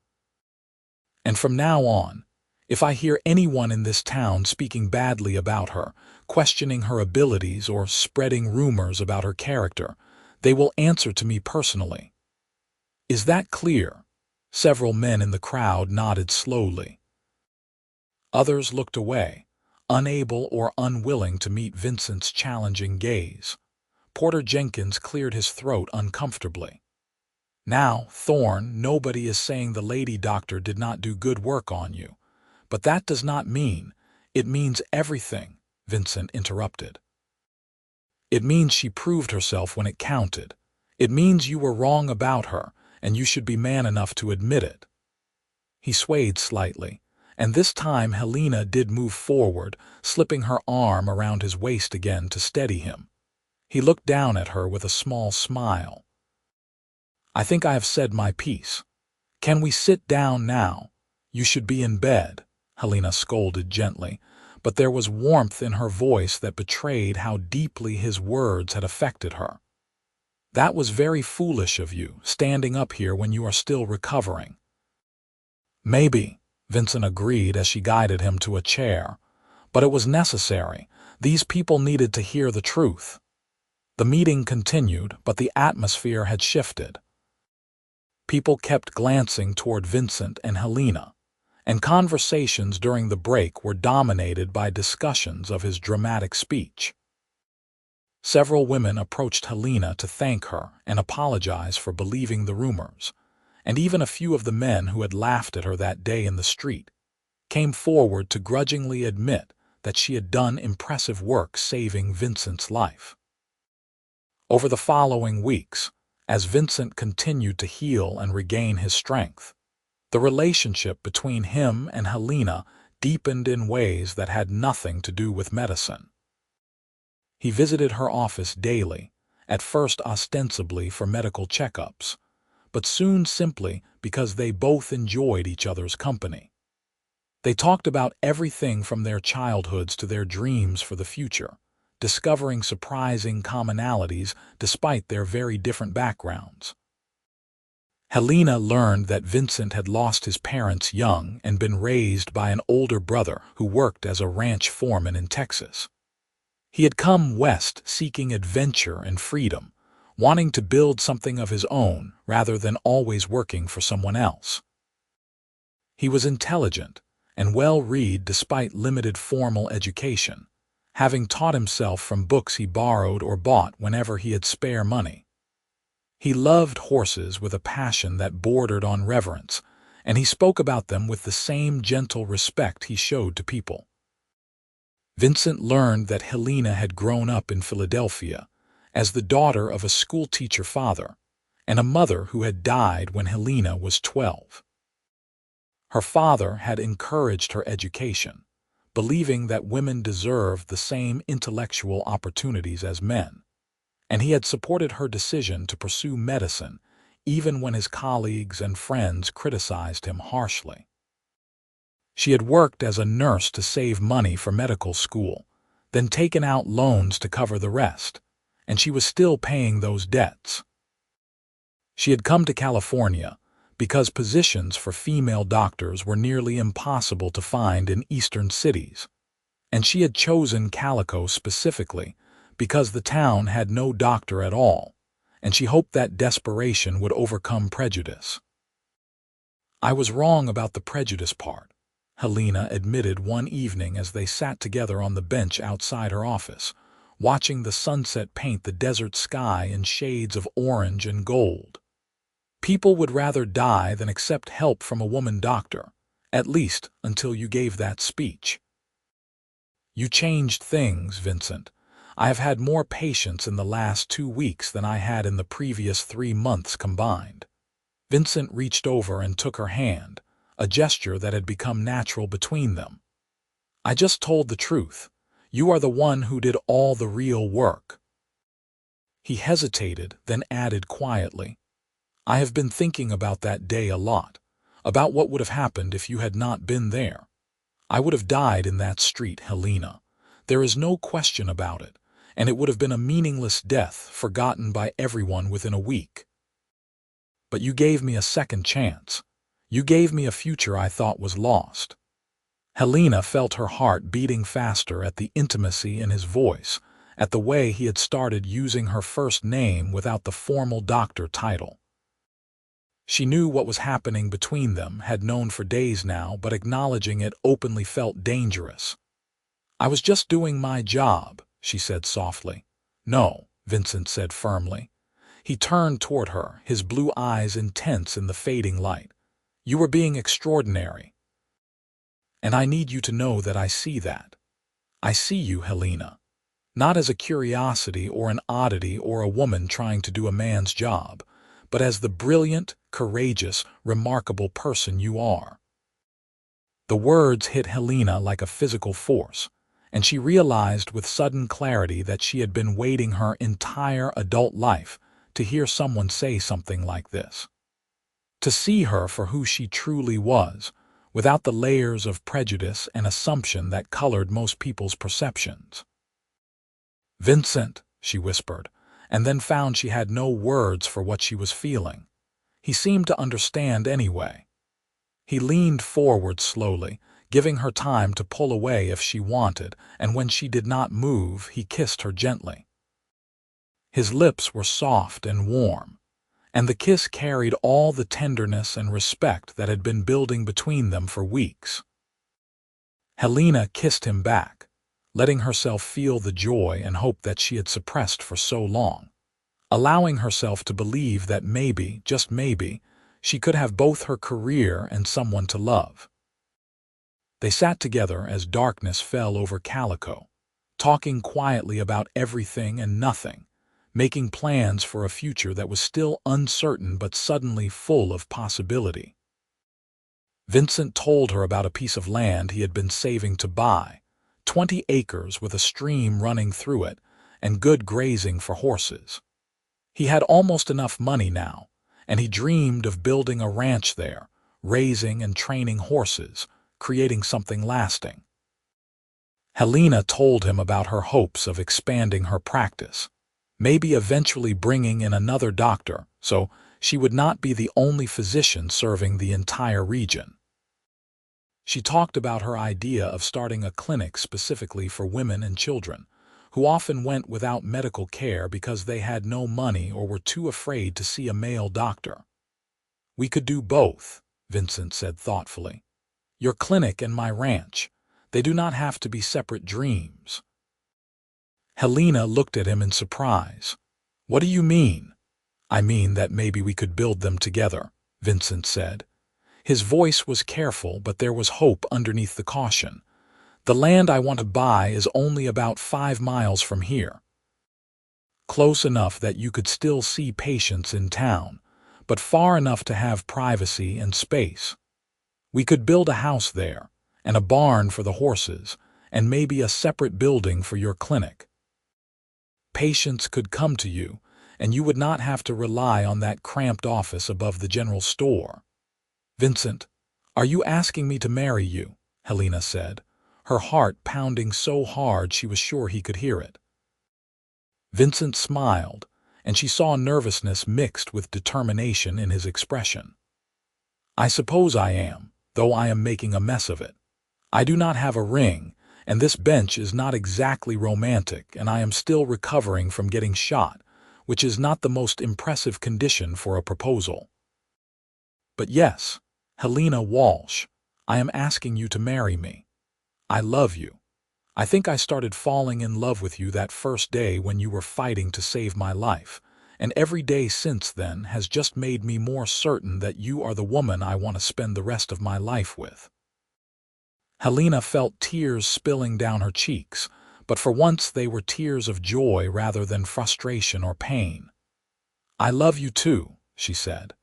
And from now on, if I hear anyone in this town speaking badly about her, questioning her abilities, or spreading rumors about her character, they will answer to me personally. Is that clear?" Several men in the crowd nodded slowly. Others looked away, unable or unwilling to meet Vincent's challenging gaze. Porter Jenkins cleared his throat uncomfortably. "Now, Thorne, nobody is saying the lady doctor did not do good work on you. But that does not mean, it means everything," Vincent interrupted. "It means she proved herself when it counted. It means you were wrong about her, and you should be man enough to admit it." He swayed slightly, and this time Helena did move forward, slipping her arm around his waist again to steady him. He looked down at her with a small smile. "I think I have said my piece. Can we sit down now? You should be in bed," Helena scolded gently, but there was warmth in her voice that betrayed how deeply his words had affected her. "That was very foolish of you, standing up here when you are still recovering." "Maybe," Vincent agreed as she guided him to a chair, "but it was necessary. These people needed to hear the truth." The meeting continued, but the atmosphere had shifted. People kept glancing toward Vincent and Helena, and conversations during the break were dominated by discussions of his dramatic speech. Several women approached Helena to thank her and apologize for believing the rumors, and even a few of the men who had laughed at her that day in the street came forward to grudgingly admit that she had done impressive work saving Vincent's life. Over the following weeks, as Vincent continued to heal and regain his strength, the relationship between him and Helena deepened in ways that had nothing to do with medicine. He visited her office daily, at first ostensibly for medical checkups, but soon simply because they both enjoyed each other's company. They talked about everything from their childhoods to their dreams for the future, discovering surprising commonalities despite their very different backgrounds. Helena learned that Vincent had lost his parents young and been raised by an older brother who worked as a ranch foreman in Texas. He had come west seeking adventure and freedom, wanting to build something of his own rather than always working for someone else. He was intelligent and well-read despite limited formal education, having taught himself from books he borrowed or bought whenever he had spare money. He loved horses with a passion that bordered on reverence, and he spoke about them with the same gentle respect he showed to people. Vincent learned that Helena had grown up in Philadelphia as the daughter of a schoolteacher father and a mother who had died when Helena was 12. Her father had encouraged her education, believing that women deserved the same intellectual opportunities as men. And he had supported her decision to pursue medicine, even when his colleagues and friends criticized him harshly. She had worked as a nurse to save money for medical school, then taken out loans to cover the rest, and she was still paying those debts. She had come to California because positions for female doctors were nearly impossible to find in eastern cities, and she had chosen Calico specifically because the town had no doctor at all, and she hoped that desperation would overcome prejudice. "I was wrong about the prejudice part," Helena admitted one evening as they sat together on the bench outside her office, watching the sunset paint the desert sky in shades of orange and gold. "People would rather die than accept help from a woman doctor, at least until you gave that speech." "You changed things, Vincent. I have had more patience in the last 2 weeks than I had in the previous 3 months combined." Vincent reached over and took her hand, a gesture that had become natural between them. "I just told the truth. You are the one who did all the real work." He hesitated, then added quietly, "I have been thinking about that day a lot, about what would have happened if you had not been there. I would have died in that street, Helena. There is no question about it, and it would have been a meaningless death, forgotten by everyone within a week. But you gave me a second chance. You gave me a future I thought was lost." Helena felt her heart beating faster at the intimacy in his voice, at the way he had started using her first name without the formal doctor title. She knew what was happening between them, had known for days now, but acknowledging it openly felt dangerous. "I was just doing my job," she said softly. "No," Vincent said firmly. He turned toward her, his blue eyes intense in the fading light. "You were being extraordinary. And I need you to know that I see that. I see you, Helena. Not as a curiosity or an oddity or a woman trying to do a man's job, but as the brilliant, courageous, remarkable person you are." The words hit Helena like a physical force, and she realized with sudden clarity that she had been waiting her entire adult life to hear someone say something like this. To see her for who she truly was, without the layers of prejudice and assumption that colored most people's perceptions. "Vincent," she whispered, and then found she had no words for what she was feeling. He seemed to understand anyway. He leaned forward slowly, giving her time to pull away if she wanted, and when she did not move, he kissed her gently. His lips were soft and warm, and the kiss carried all the tenderness and respect that had been building between them for weeks. Helena kissed him back, letting herself feel the joy and hope that she had suppressed for so long, allowing herself to believe that maybe, just maybe, she could have both her career and someone to love. They sat together as darkness fell over Calico, talking quietly about everything and nothing, making plans for a future that was still uncertain but suddenly full of possibility. Vincent told her about a piece of land he had been saving to buy, 20 acres with a stream running through it and good grazing for horses. He had almost enough money now, and he dreamed of building a ranch there, raising and training horses, creating something lasting. Helena told him about her hopes of expanding her practice, maybe eventually bringing in another doctor, so she would not be the only physician serving the entire region. She talked about her idea of starting a clinic specifically for women and children, who often went without medical care because they had no money or were too afraid to see a male doctor. "We could do both," Vincent said thoughtfully. "Your clinic and my ranch. They do not have to be separate dreams." Helena looked at him in surprise. "What do you mean?" "I mean that maybe we could build them together," Vincent said. His voice was careful, but there was hope underneath the caution. "The land I want to buy is only about 5 miles from here. Close enough that you could still see patients in town, but far enough to have privacy and space. We could build a house there, and a barn for the horses, and maybe a separate building for your clinic. Patients could come to you, and you would not have to rely on that cramped office above the general store. Vincent, are you asking me to marry you? Helena said, her heart pounding so hard she was sure he could hear it. Vincent smiled, and she saw nervousness mixed with determination in his expression. I suppose I am, though I am making a mess of it. I do not have a ring, and this bench is not exactly romantic, and I am still recovering from getting shot, which is not the most impressive condition for a proposal. But yes, Helena Walsh, I am asking you to marry me. I love you. I think I started falling in love with you that first day when you were fighting to save my life, and every day since then has just made me more certain that you are the woman I want to spend the rest of my life with. Helena felt tears spilling down her cheeks, but for once they were tears of joy rather than frustration or pain. I love you too, she said.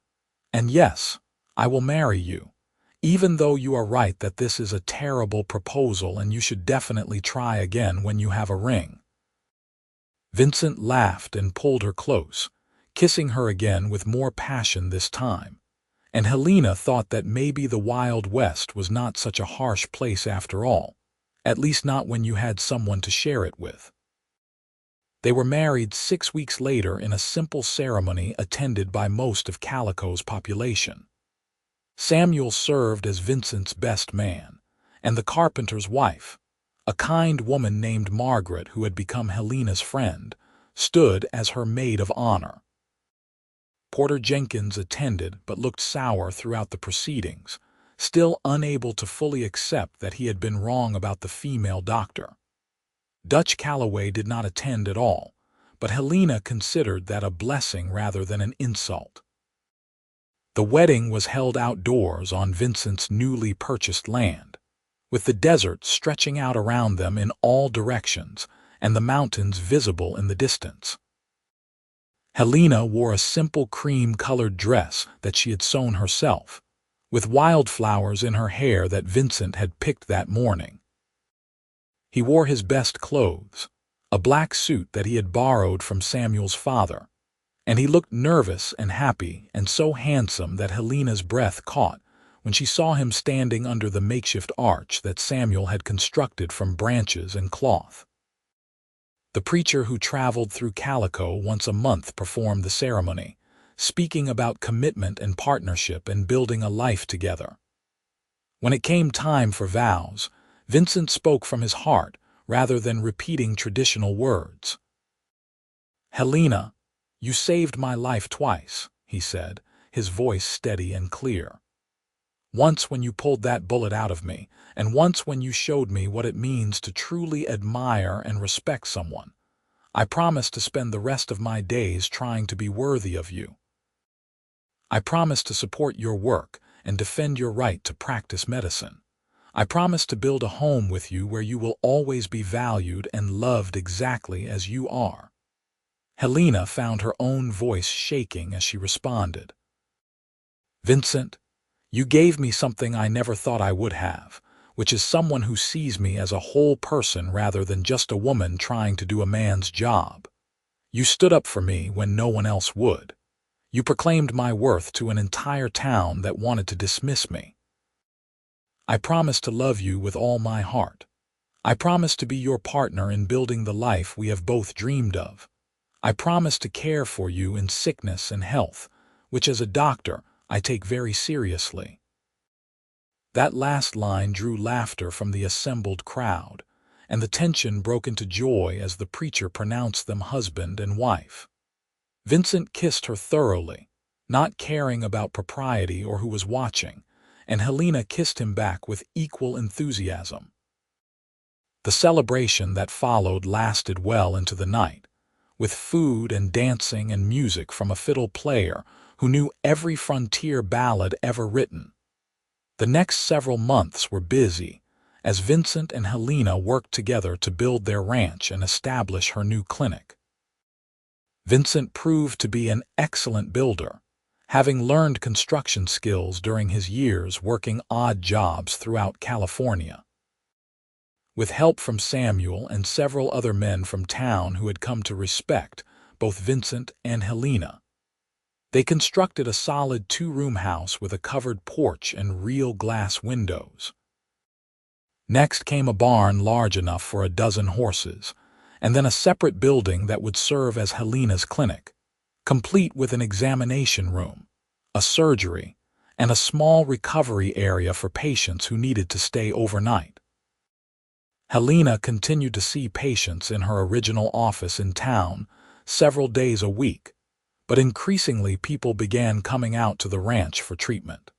And yes, I will marry you, even though you are right that this is a terrible proposal and you should definitely try again when you have a ring. Vincent laughed and pulled her close, kissing her again with more passion this time. And Helena thought that maybe the Wild West was not such a harsh place after all, at least not when you had someone to share it with. They were married 6 weeks later in a simple ceremony attended by most of Calico's population. Samuel served as Vincent's best man, and the carpenter's wife, a kind woman named Margaret who had become Helena's friend, stood as her maid of honor. Porter Jenkins attended but looked sour throughout the proceedings, still unable to fully accept that he had been wrong about the female doctor. Dutch Calloway did not attend at all, but Helena considered that a blessing rather than an insult. The wedding was held outdoors on Vincent's newly purchased land, with the desert stretching out around them in all directions and the mountains visible in the distance. Helena wore a simple cream-colored dress that she had sewn herself, with wildflowers in her hair that Vincent had picked that morning. He wore his best clothes, a black suit that he had borrowed from Samuel's father, and he looked nervous and happy and so handsome that Helena's breath caught when she saw him standing under the makeshift arch that Samuel had constructed from branches and cloth. The preacher who traveled through Calico once a month performed the ceremony, speaking about commitment and partnership and building a life together. When it came time for vows, Vincent spoke from his heart rather than repeating traditional words. Helena, you saved my life twice, he said, his voice steady and clear. Once when you pulled that bullet out of me, and once when you showed me what it means to truly admire and respect someone. I promise to spend the rest of my days trying to be worthy of you. I promise to support your work and defend your right to practice medicine. I promise to build a home with you where you will always be valued and loved exactly as you are. Helena found her own voice shaking as she responded. Vincent, you gave me something I never thought I would have, which is someone who sees me as a whole person rather than just a woman trying to do a man's job. You stood up for me when no one else would. You proclaimed my worth to an entire town that wanted to dismiss me. I promise to love you with all my heart. I promise to be your partner in building the life we have both dreamed of. I promise to care for you in sickness and health, which as a doctor I take very seriously. That last line drew laughter from the assembled crowd, and the tension broke into joy as the preacher pronounced them husband and wife. Vincent kissed her thoroughly, not caring about propriety or who was watching, and Helena kissed him back with equal enthusiasm. The celebration that followed lasted well into the night, with food and dancing and music from a fiddle player who knew every frontier ballad ever written. The next several months were busy, as Vincent and Helena worked together to build their ranch and establish her new clinic. Vincent proved to be an excellent builder, having learned construction skills during his years working odd jobs throughout California. With help from Samuel and several other men from town who had come to respect both Vincent and Helena, they constructed a solid two-room house with a covered porch and real glass windows. Next came a barn large enough for a dozen horses, and then a separate building that would serve as Helena's clinic, complete with an examination room, a surgery, and a small recovery area for patients who needed to stay overnight. Helena continued to see patients in her original office in town several days a week, but increasingly people began coming out to the ranch for treatment.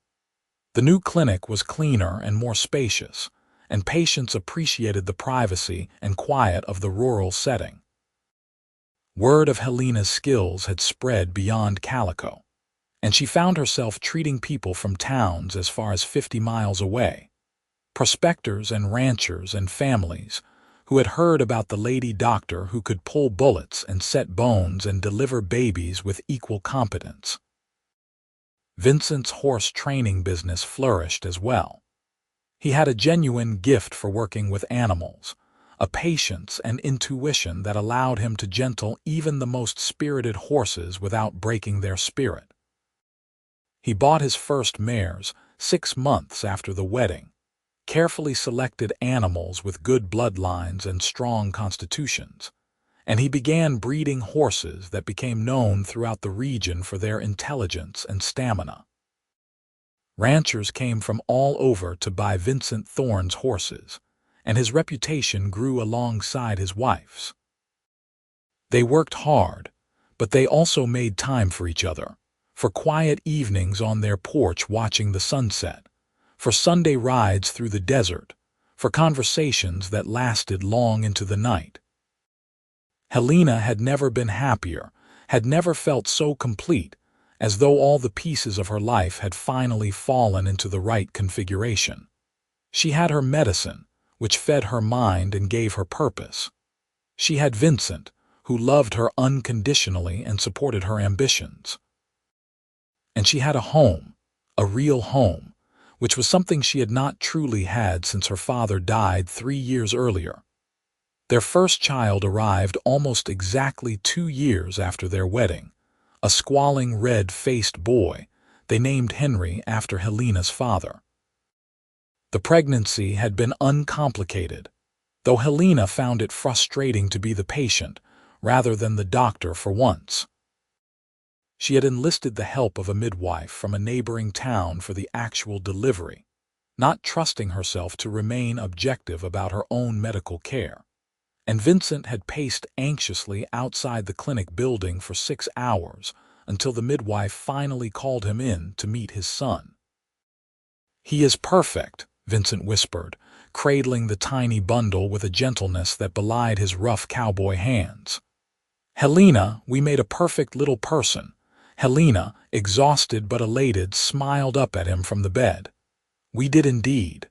The new clinic was cleaner and more spacious, and patients appreciated the privacy and quiet of the rural setting. Word of Helena's skills had spread beyond Calico, and she found herself treating people from towns as far as 50 miles away, prospectors and ranchers and families who had heard about the lady doctor who could pull bullets and set bones and deliver babies with equal competence. Vincent's horse training business flourished as well. He had a genuine gift for working with animals, a patience and intuition that allowed him to gentle even the most spirited horses without breaking their spirit. He bought his first mares 6 months after the wedding, carefully selected animals with good bloodlines and strong constitutions, and he began breeding horses that became known throughout the region for their intelligence and stamina. Ranchers came from all over to buy Vincent Thorne's horses, and his reputation grew alongside his wife's. They worked hard, but they also made time for each other, for quiet evenings on their porch watching the sunset, for Sunday rides through the desert, for conversations that lasted long into the night. Helena had never been happier, had never felt so complete, as though all the pieces of her life had finally fallen into the right configuration. She had her medicine, which fed her mind and gave her purpose. She had Vincent, who loved her unconditionally and supported her ambitions. And she had a home, a real home, which was something she had not truly had since her father died 3 years earlier. Their first child arrived almost exactly 2 years after their wedding, a squalling red-faced boy they named Henry after Helena's father. The pregnancy had been uncomplicated, though Helena found it frustrating to be the patient rather than the doctor for once. She had enlisted the help of a midwife from a neighboring town for the actual delivery, not trusting herself to remain objective about her own medical care. And Vincent had paced anxiously outside the clinic building for 6 hours until the midwife finally called him in to meet his son. "He is perfect," Vincent whispered, cradling the tiny bundle with a gentleness that belied his rough cowboy hands. "Helena, we made a perfect little person." Helena, exhausted but elated, smiled up at him from the bed. "We did indeed.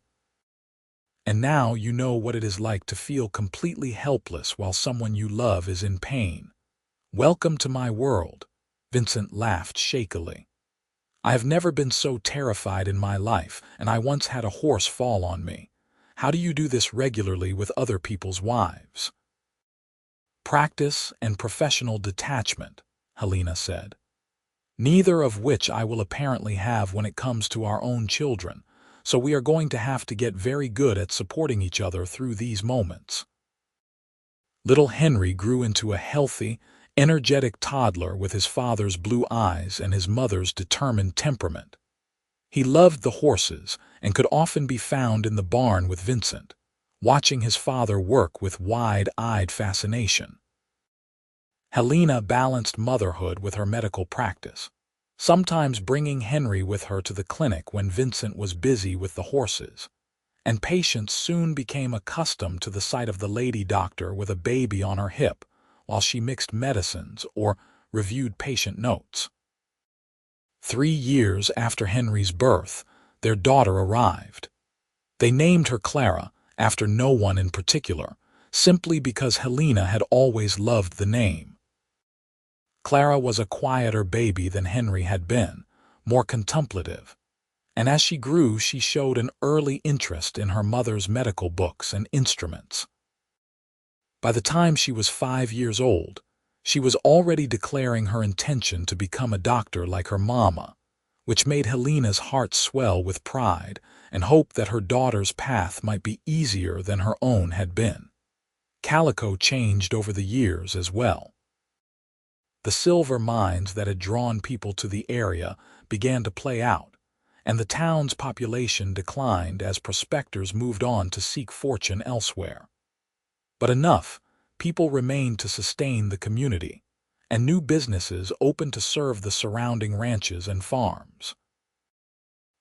And now you know what it is like to feel completely helpless while someone you love is in pain. Welcome to my world," Vincent laughed shakily. "I have never been so terrified in my life, and I once had a horse fall on me. How do you do this regularly with other people's wives?" "Practice and professional detachment," Helena said. "Neither of which I will apparently have when it comes to our own children, so we are going to have to get very good at supporting each other through these moments." Little Henry grew into a healthy, energetic toddler with his father's blue eyes and his mother's determined temperament. He loved the horses and could often be found in the barn with Vincent, watching his father work with wide-eyed fascination. Helena balanced motherhood with her medical practice, sometimes bringing Henry with her to the clinic when Vincent was busy with the horses, and patients soon became accustomed to the sight of the lady doctor with a baby on her hip while she mixed medicines or reviewed patient notes. 3 years after Henry's birth, their daughter arrived. They named her Clara, after no one in particular, simply because Helena had always loved the name. Clara was a quieter baby than Henry had been, more contemplative. And as she grew, she showed an early interest in her mother's medical books and instruments. By the time she was 5 years old, she was already declaring her intention to become a doctor like her mama, which made Helena's heart swell with pride and hope that her daughter's path might be easier than her own had been. Calico changed over the years as well. The silver mines that had drawn people to the area began to play out, and the town's population declined as prospectors moved on to seek fortune elsewhere. But enough people remained to sustain the community, and new businesses opened to serve the surrounding ranches and farms.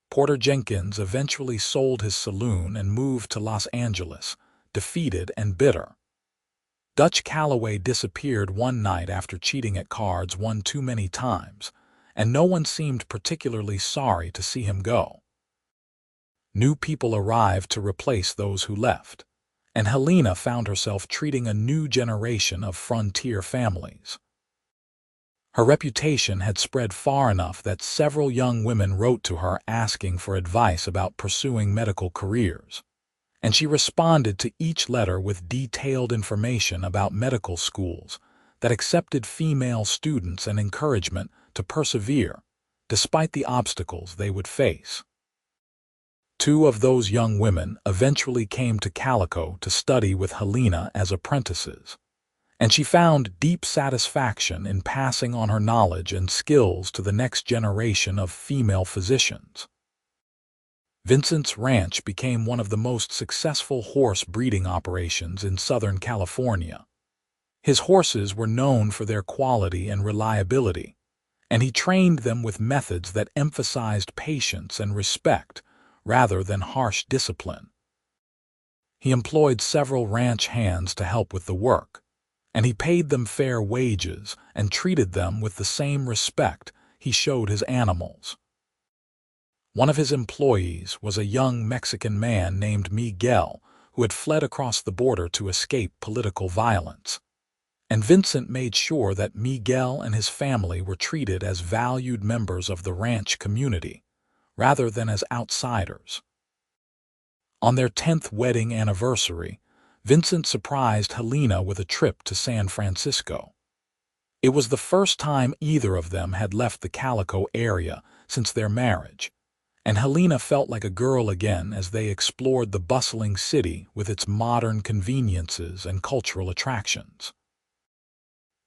Porter Jenkins eventually sold his saloon and moved to Los Angeles, defeated and bitter. Dutch Calloway disappeared one night after cheating at cards one too many times, and no one seemed particularly sorry to see him go. New people arrived to replace those who left, and Helena found herself treating a new generation of frontier families. Her reputation had spread far enough that several young women wrote to her asking for advice about pursuing medical careers, and she responded to each letter with detailed information about medical schools that accepted female students and encouragement to persevere despite the obstacles they would face. Two of those young women eventually came to Calico to study with Helena as apprentices, and she found deep satisfaction in passing on her knowledge and skills to the next generation of female physicians. Vincent's ranch became one of the most successful horse breeding operations in Southern California. His horses were known for their quality and reliability, and he trained them with methods that emphasized patience and respect rather than harsh discipline. He employed several ranch hands to help with the work, and he paid them fair wages and treated them with the same respect he showed his animals. One of his employees was a young Mexican man named Miguel who had fled across the border to escape political violence, and Vincent made sure that Miguel and his family were treated as valued members of the ranch community, rather than as outsiders. On their 10th wedding anniversary, Vincent surprised Helena with a trip to San Francisco. It was the first time either of them had left the Calico area since their marriage, and Helena felt like a girl again as they explored the bustling city with its modern conveniences and cultural attractions.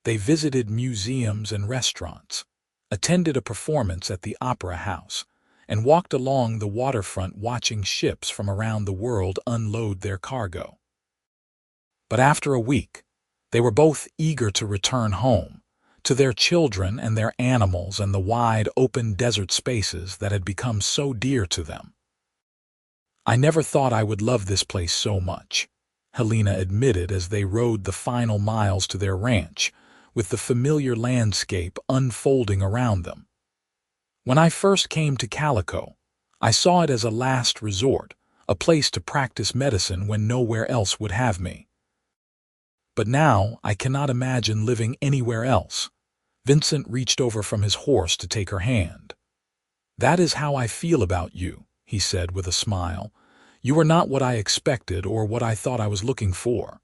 They visited museums and restaurants, attended a performance at the Opera House, and walked along the waterfront watching ships from around the world unload their cargo. But after a week, they were both eager to return home, to their children and their animals and the wide open desert spaces that had become so dear to them. "I never thought I would love this place so much," Helena admitted as they rode the final miles to their ranch, with the familiar landscape unfolding around them. "When I first came to Calico, I saw it as a last resort, a place to practice medicine when nowhere else would have me. But now I cannot imagine living anywhere else." Vincent reached over from his horse to take her hand. "That is how I feel about you," he said with a smile. "You are not what I expected or what I thought I was looking for.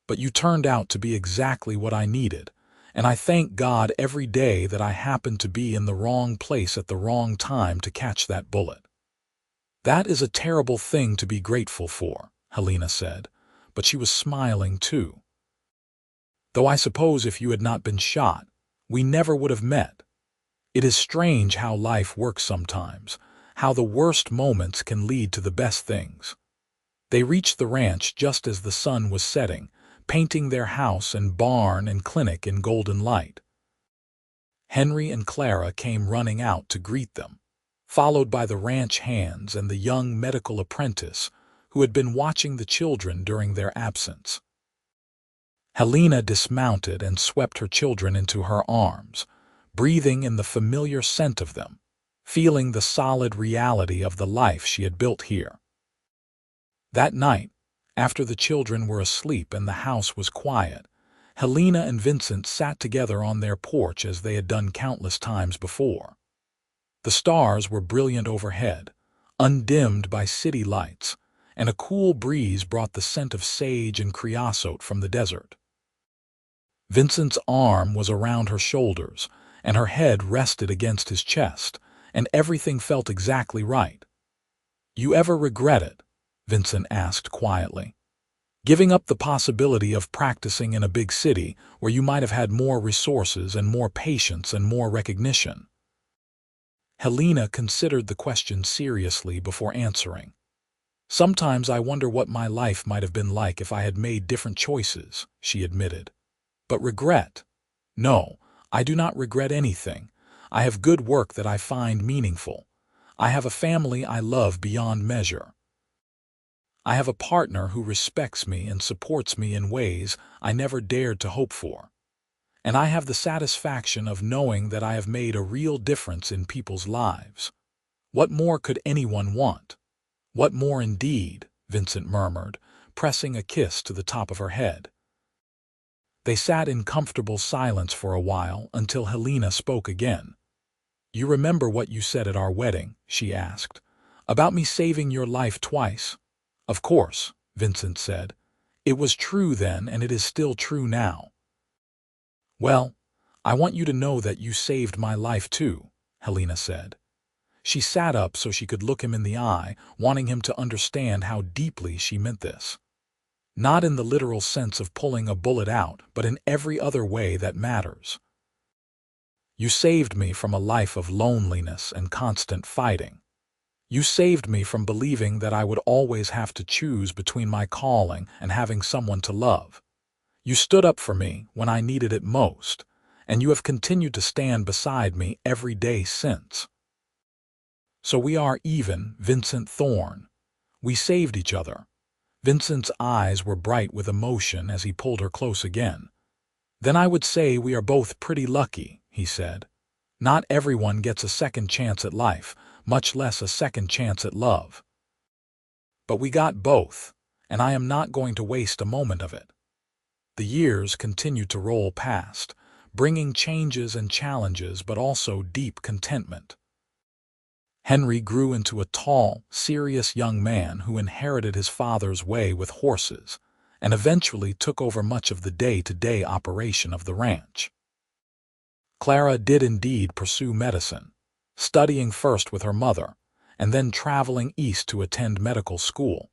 But you turned out to be exactly what I needed, and I thank God every day that I happened to be in the wrong place at the wrong time to catch that bullet." "That is a terrible thing to be grateful for," Helena said, but she was smiling too. "Though I suppose if you had not been shot, we never would have met. It is strange how life works sometimes, how the worst moments can lead to the best things." They reached the ranch just as the sun was setting, painting their house and barn and clinic in golden light. Henry and Clara came running out to greet them, followed by the ranch hands and the young medical apprentice who had been watching the children during their absence. Helena dismounted and swept her children into her arms, breathing in the familiar scent of them, feeling the solid reality of the life she had built here. That night, after the children were asleep and the house was quiet, Helena and Vincent sat together on their porch as they had done countless times before. The stars were brilliant overhead, undimmed by city lights, and a cool breeze brought the scent of sage and creosote from the desert. Vincent's arm was around her shoulders, and her head rested against his chest, and everything felt exactly right. "You ever regret it?" Vincent asked quietly. "Giving up the possibility of practicing in a big city where you might have had more resources and more patience and more recognition?" Helena considered the question seriously before answering. "Sometimes I wonder what my life might have been like if I had made different choices," she admitted. "But regret? No, I do not regret anything. I have good work that I find meaningful. I have a family I love beyond measure. I have a partner who respects me and supports me in ways I never dared to hope for. And I have the satisfaction of knowing that I have made a real difference in people's lives. What more could anyone want?" "What more indeed," Vincent murmured, pressing a kiss to the top of her head. They sat in comfortable silence for a while until Helena spoke again. "You remember what you said at our wedding?" she asked. "About me saving your life twice?" "Of course," Vincent said. "It was true then, and it is still true now." "Well, I want you to know that you saved my life too," Helena said. She sat up so she could look him in the eye, wanting him to understand how deeply she meant this. Not in the literal sense of pulling a bullet out, but in every other way that matters. "You saved me from a life of loneliness and constant fighting. You saved me from believing that I would always have to choose between my calling and having someone to love. You stood up for me when I needed it most, and you have continued to stand beside me every day since. So we are even, Vincent Thorne. We saved each other." Vincent's eyes were bright with emotion as he pulled her close again. "Then I would say we are both pretty lucky," he said. "Not everyone gets a second chance at life, much less a second chance at love. But we got both, and I am not going to waste a moment of it." The years continued to roll past, bringing changes and challenges but also deep contentment. Henry grew into a tall, serious young man who inherited his father's way with horses, and eventually took over much of the day-to-day operation of the ranch. Clara did indeed pursue medicine, studying first with her mother, and then traveling east to attend medical school,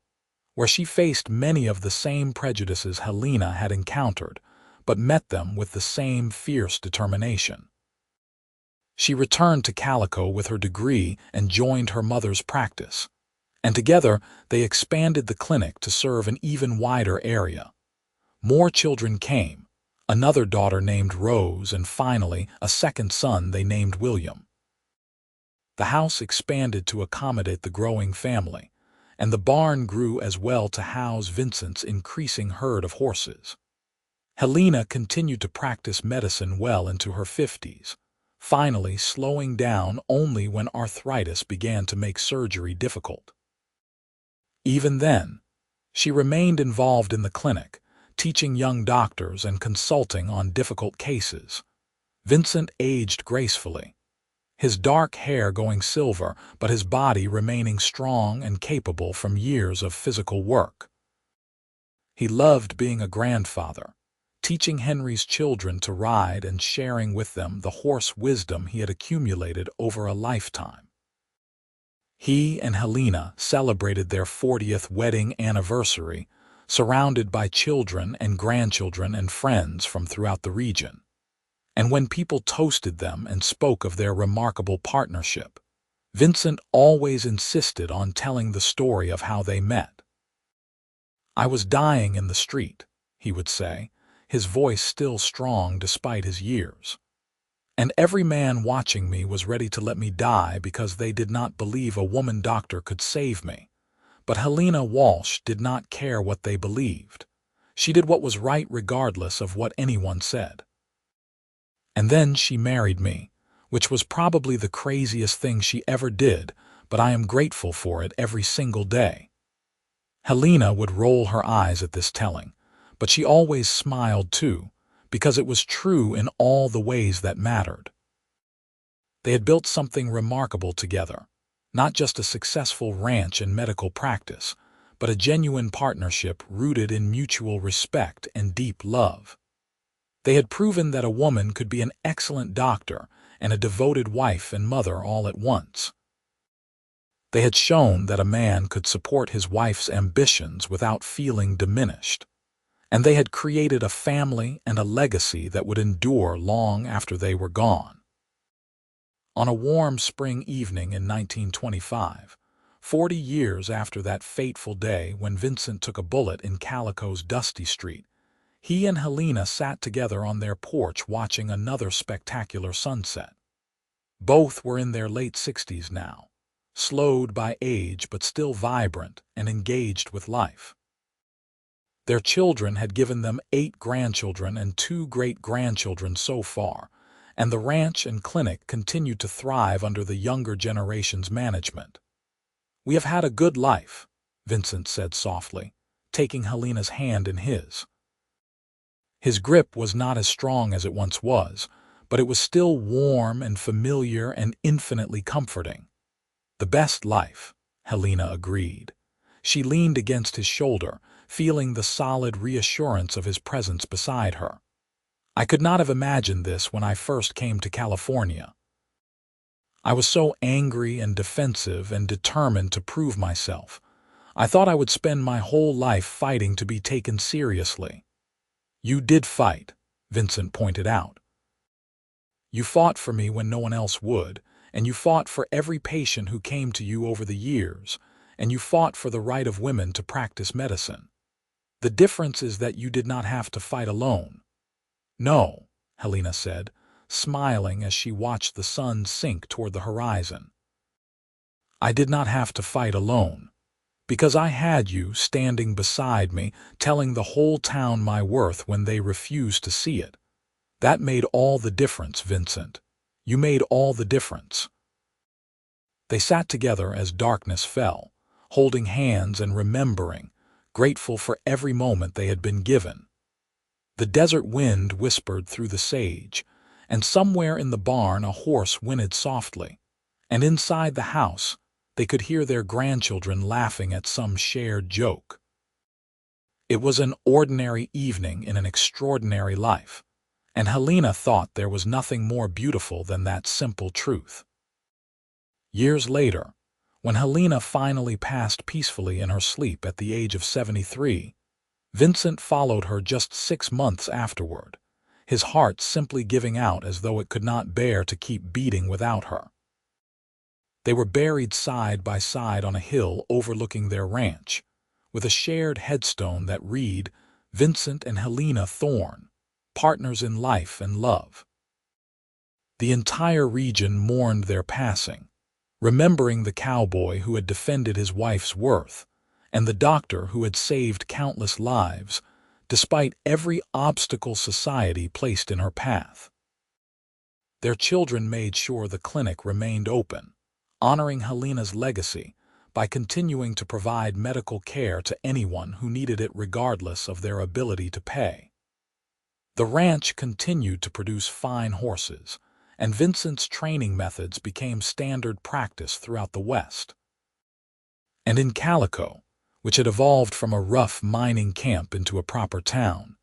where she faced many of the same prejudices Helena had encountered, but met them with the same fierce determination. She returned to Calico with her degree and joined her mother's practice, and together they expanded the clinic to serve an even wider area. More children came, another daughter named Rose, and finally a second son they named William. The house expanded to accommodate the growing family, and the barn grew as well to house Vincent's increasing herd of horses. Helena continued to practice medicine well into her 50s, finally slowing down only when arthritis began to make surgery difficult. Even then, she remained involved in the clinic, teaching young doctors and consulting on difficult cases. Vincent aged gracefully, his dark hair going silver, but his body remaining strong and capable from years of physical work. He loved being a grandfather, teaching Henry's children to ride and sharing with them the horse wisdom he had accumulated over a lifetime. He and Helena celebrated their 40th wedding anniversary, surrounded by children and grandchildren and friends from throughout the region. And when people toasted them and spoke of their remarkable partnership, Vincent always insisted on telling the story of how they met. "I was dying in the street," he would say, his voice still strong despite his years. "And every man watching me was ready to let me die because they did not believe a woman doctor could save me. But Helena Walsh did not care what they believed. She did what was right regardless of what anyone said. And then she married me, which was probably the craziest thing she ever did, but I am grateful for it every single day." Helena would roll her eyes at this telling, but she always smiled too, because it was true in all the ways that mattered. They had built something remarkable together, not just a successful ranch and medical practice, but a genuine partnership rooted in mutual respect and deep love. They had proven that a woman could be an excellent doctor and a devoted wife and mother all at once. They had shown that a man could support his wife's ambitions without feeling diminished. And they had created a family and a legacy that would endure long after they were gone. On a warm spring evening in 1925, 40 years after that fateful day when Vincent took a bullet in Calico's dusty street, he and Helena sat together on their porch watching another spectacular sunset. Both were in their late 60s now, slowed by age but still vibrant and engaged with life. Their children had given them 8 grandchildren and 2 great-grandchildren so far, and the ranch and clinic continued to thrive under the younger generation's management. "We have had a good life," Vincent said softly, taking Helena's hand in his. His grip was not as strong as it once was, but it was still warm and familiar and infinitely comforting. "The best life," Helena agreed. She leaned against his shoulder, feeling the solid reassurance of his presence beside her. "I could not have imagined this when I first came to California. I was so angry and defensive and determined to prove myself. I thought I would spend my whole life fighting to be taken seriously." "You did fight," Vincent pointed out. "You fought for me when no one else would, and you fought for every patient who came to you over the years, and you fought for the right of women to practice medicine. The difference is that you did not have to fight alone." "No," Helena said, smiling as she watched the sun sink toward the horizon. "I did not have to fight alone, because I had you standing beside me, telling the whole town my worth when they refused to see it. That made all the difference, Vincent. You made all the difference." They sat together as darkness fell, holding hands and remembering, grateful for every moment they had been given. The desert wind whispered through the sage, and somewhere in the barn a horse whinnied softly, and inside the house they could hear their grandchildren laughing at some shared joke. It was an ordinary evening in an extraordinary life, and Helena thought there was nothing more beautiful than that simple truth. Years later, when Helena finally passed peacefully in her sleep at the age of 73, Vincent followed her just 6 months afterward, his heart simply giving out as though it could not bear to keep beating without her. They were buried side by side on a hill overlooking their ranch, with a shared headstone that read, "Vincent and Helena Thorne, partners in life and love." The entire region mourned their passing, remembering the cowboy who had defended his wife's worth, and the doctor who had saved countless lives, despite every obstacle society placed in her path. Their children made sure the clinic remained open, honoring Helena's legacy by continuing to provide medical care to anyone who needed it regardless of their ability to pay. The ranch continued to produce fine horses, and Vincent's training methods became standard practice throughout the West. And in Calico, which had evolved from a rough mining camp into a proper town,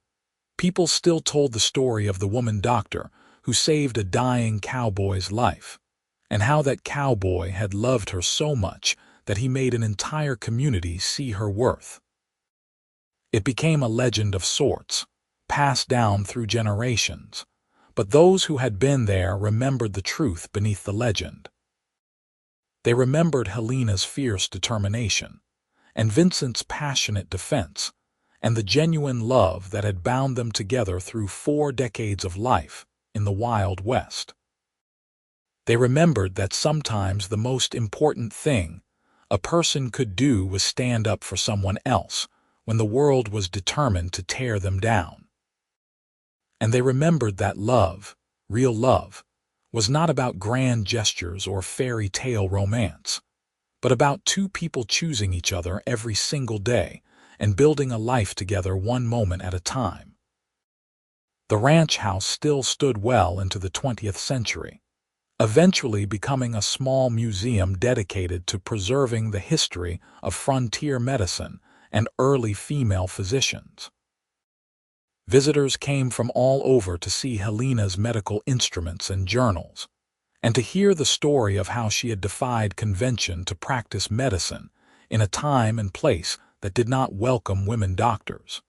people still told the story of the woman doctor who saved a dying cowboy's life, and how that cowboy had loved her so much that he made an entire community see her worth. It became a legend of sorts, passed down through generations, but those who had been there remembered the truth beneath the legend. They remembered Helena's fierce determination, and Vincent's passionate defense, and the genuine love that had bound them together through 4 decades of life in the Wild West. They remembered that sometimes the most important thing a person could do was stand up for someone else when the world was determined to tear them down. And they remembered that love, real love, was not about grand gestures or fairy tale romance, but about 2 people choosing each other every single day and building a life together one moment at a time. The ranch house still stood well into the 20th century, eventually becoming a small museum dedicated to preserving the history of frontier medicine and early female physicians. Visitors came from all over to see Helena's medical instruments and journals, and to hear the story of how she had defied convention to practice medicine in a time and place that did not welcome women doctors.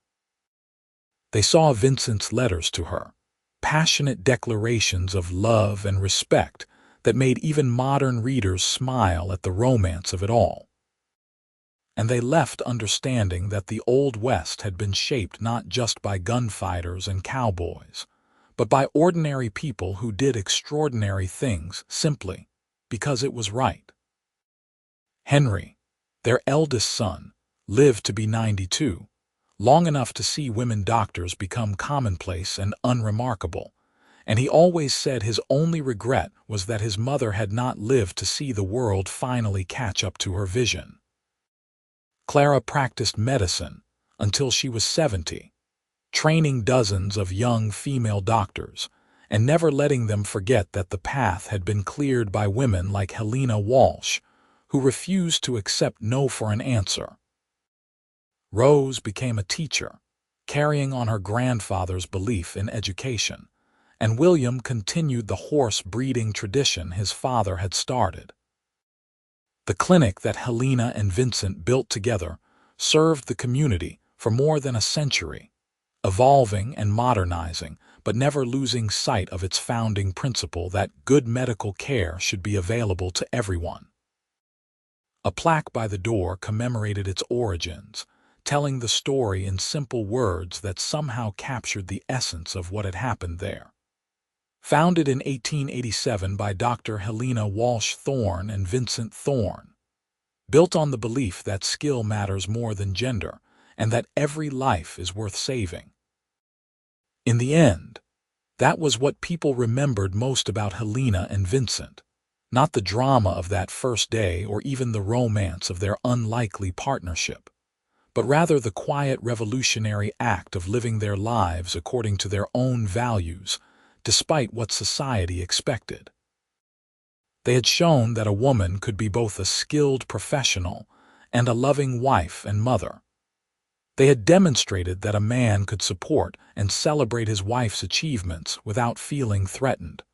They saw Vincent's letters to her, passionate declarations of love and respect that made even modern readers smile at the romance of it all. And they left understanding that the Old West had been shaped not just by gunfighters and cowboys, but by ordinary people who did extraordinary things simply because it was right. Henry, their eldest son, lived to be 92, long enough to see women doctors become commonplace and unremarkable, and he always said his only regret was that his mother had not lived to see the world finally catch up to her vision. Clara practiced medicine until she was 70, training dozens of young female doctors and never letting them forget that the path had been cleared by women like Helena Walsh, who refused to accept no for an answer. Rose became a teacher, carrying on her grandfather's belief in education, and William continued the horse breeding tradition his father had started. The clinic that Helena and Vincent built together served the community for more than a century, evolving and modernizing, but never losing sight of its founding principle that good medical care should be available to everyone. A plaque by the door commemorated its origins, telling the story in simple words that somehow captured the essence of what had happened there. Founded in 1887 by Dr. Helena Walsh Thorne and Vincent Thorne, built on the belief that skill matters more than gender and that every life is worth saving. In the end, that was what people remembered most about Helena and Vincent, not the drama of that first day or even the romance of their unlikely partnership, but rather the quiet revolutionary act of living their lives according to their own values, despite what society expected. They had shown that a woman could be both a skilled professional and a loving wife and mother. They had demonstrated that a man could support and celebrate his wife's achievements without feeling threatened.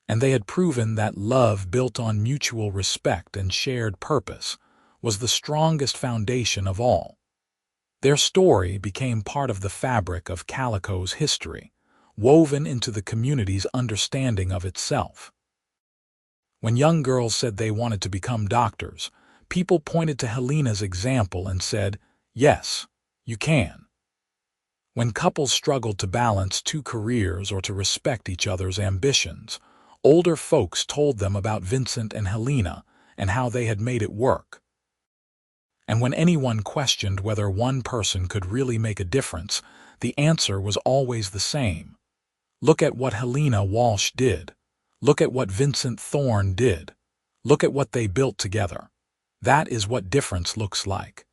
And they had proven that love built on mutual respect and shared purpose was the strongest foundation of all. Their story became part of the fabric of Calico's history, woven into the community's understanding of itself. When young girls said they wanted to become doctors, people pointed to Helena's example and said, "Yes, you can." When couples struggled to balance two careers or to respect each other's ambitions, older folks told them about Vincent and Helena and how they had made it work. And when anyone questioned whether one person could really make a difference, the answer was always the same. Look at what Helena Walsh did. Look at what Vincent Thorne did. Look at what they built together. That is what difference looks like.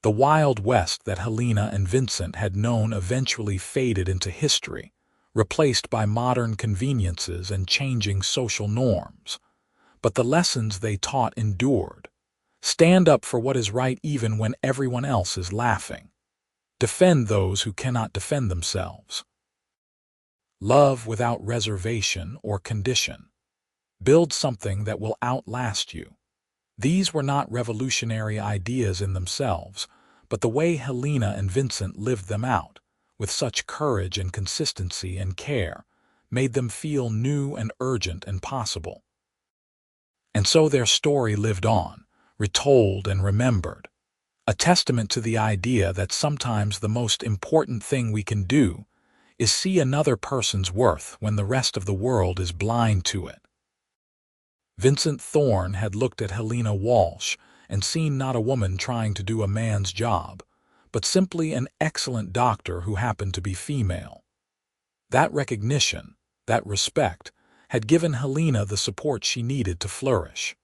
The Wild West that Helena and Vincent had known eventually faded into history, replaced by modern conveniences and changing social norms. But the lessons they taught endured. Stand up for what is right even when everyone else is laughing. Defend those who cannot defend themselves. Love without reservation or condition. Build something that will outlast you. These were not revolutionary ideas in themselves, but the way Helena and Vincent lived them out, with such courage and consistency and care, made them feel new and urgent and possible. And so their story lived on, retold and remembered, a testament to the idea that sometimes the most important thing we can do is see another person's worth when the rest of the world is blind to it. Vincent Thorne had looked at Helena Walsh and seen not a woman trying to do a man's job, but simply an excellent doctor who happened to be female. That recognition, that respect, had given Helena the support she needed to flourish.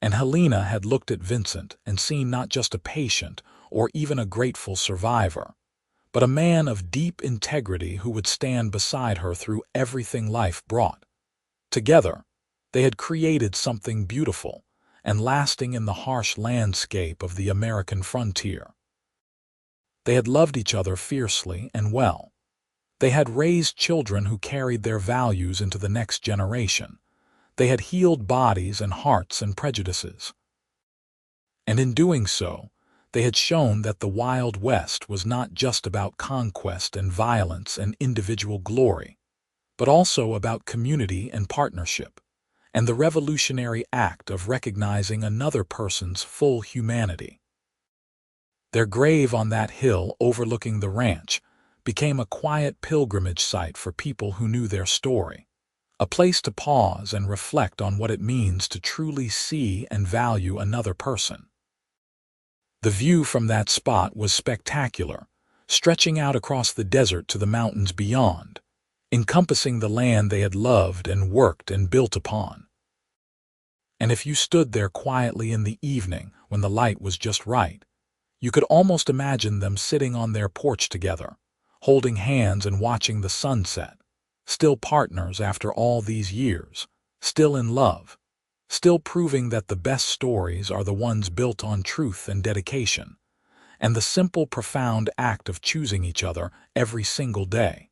And Helena had looked at Vincent and seen not just a patient or even a grateful survivor, but a man of deep integrity who would stand beside her through everything life brought. Together, they had created something beautiful and lasting in the harsh landscape of the American frontier. They had loved each other fiercely and well. They had raised children who carried their values into the next generation. They had healed bodies and hearts and prejudices. And in doing so, they had shown that the Wild West was not just about conquest and violence and individual glory, but also about community and partnership, and the revolutionary act of recognizing another person's full humanity. Their grave on that hill overlooking the ranch became a quiet pilgrimage site for people who knew their story, a place to pause and reflect on what it means to truly see and value another person. The view from that spot was spectacular, stretching out across the desert to the mountains beyond, encompassing the land they had loved and worked and built upon. And if you stood there quietly in the evening when the light was just right, you could almost imagine them sitting on their porch together, holding hands and watching the sunset, still partners after all these years, still in love, still proving that the best stories are the ones built on truth and dedication, and the simple, profound act of choosing each other every single day.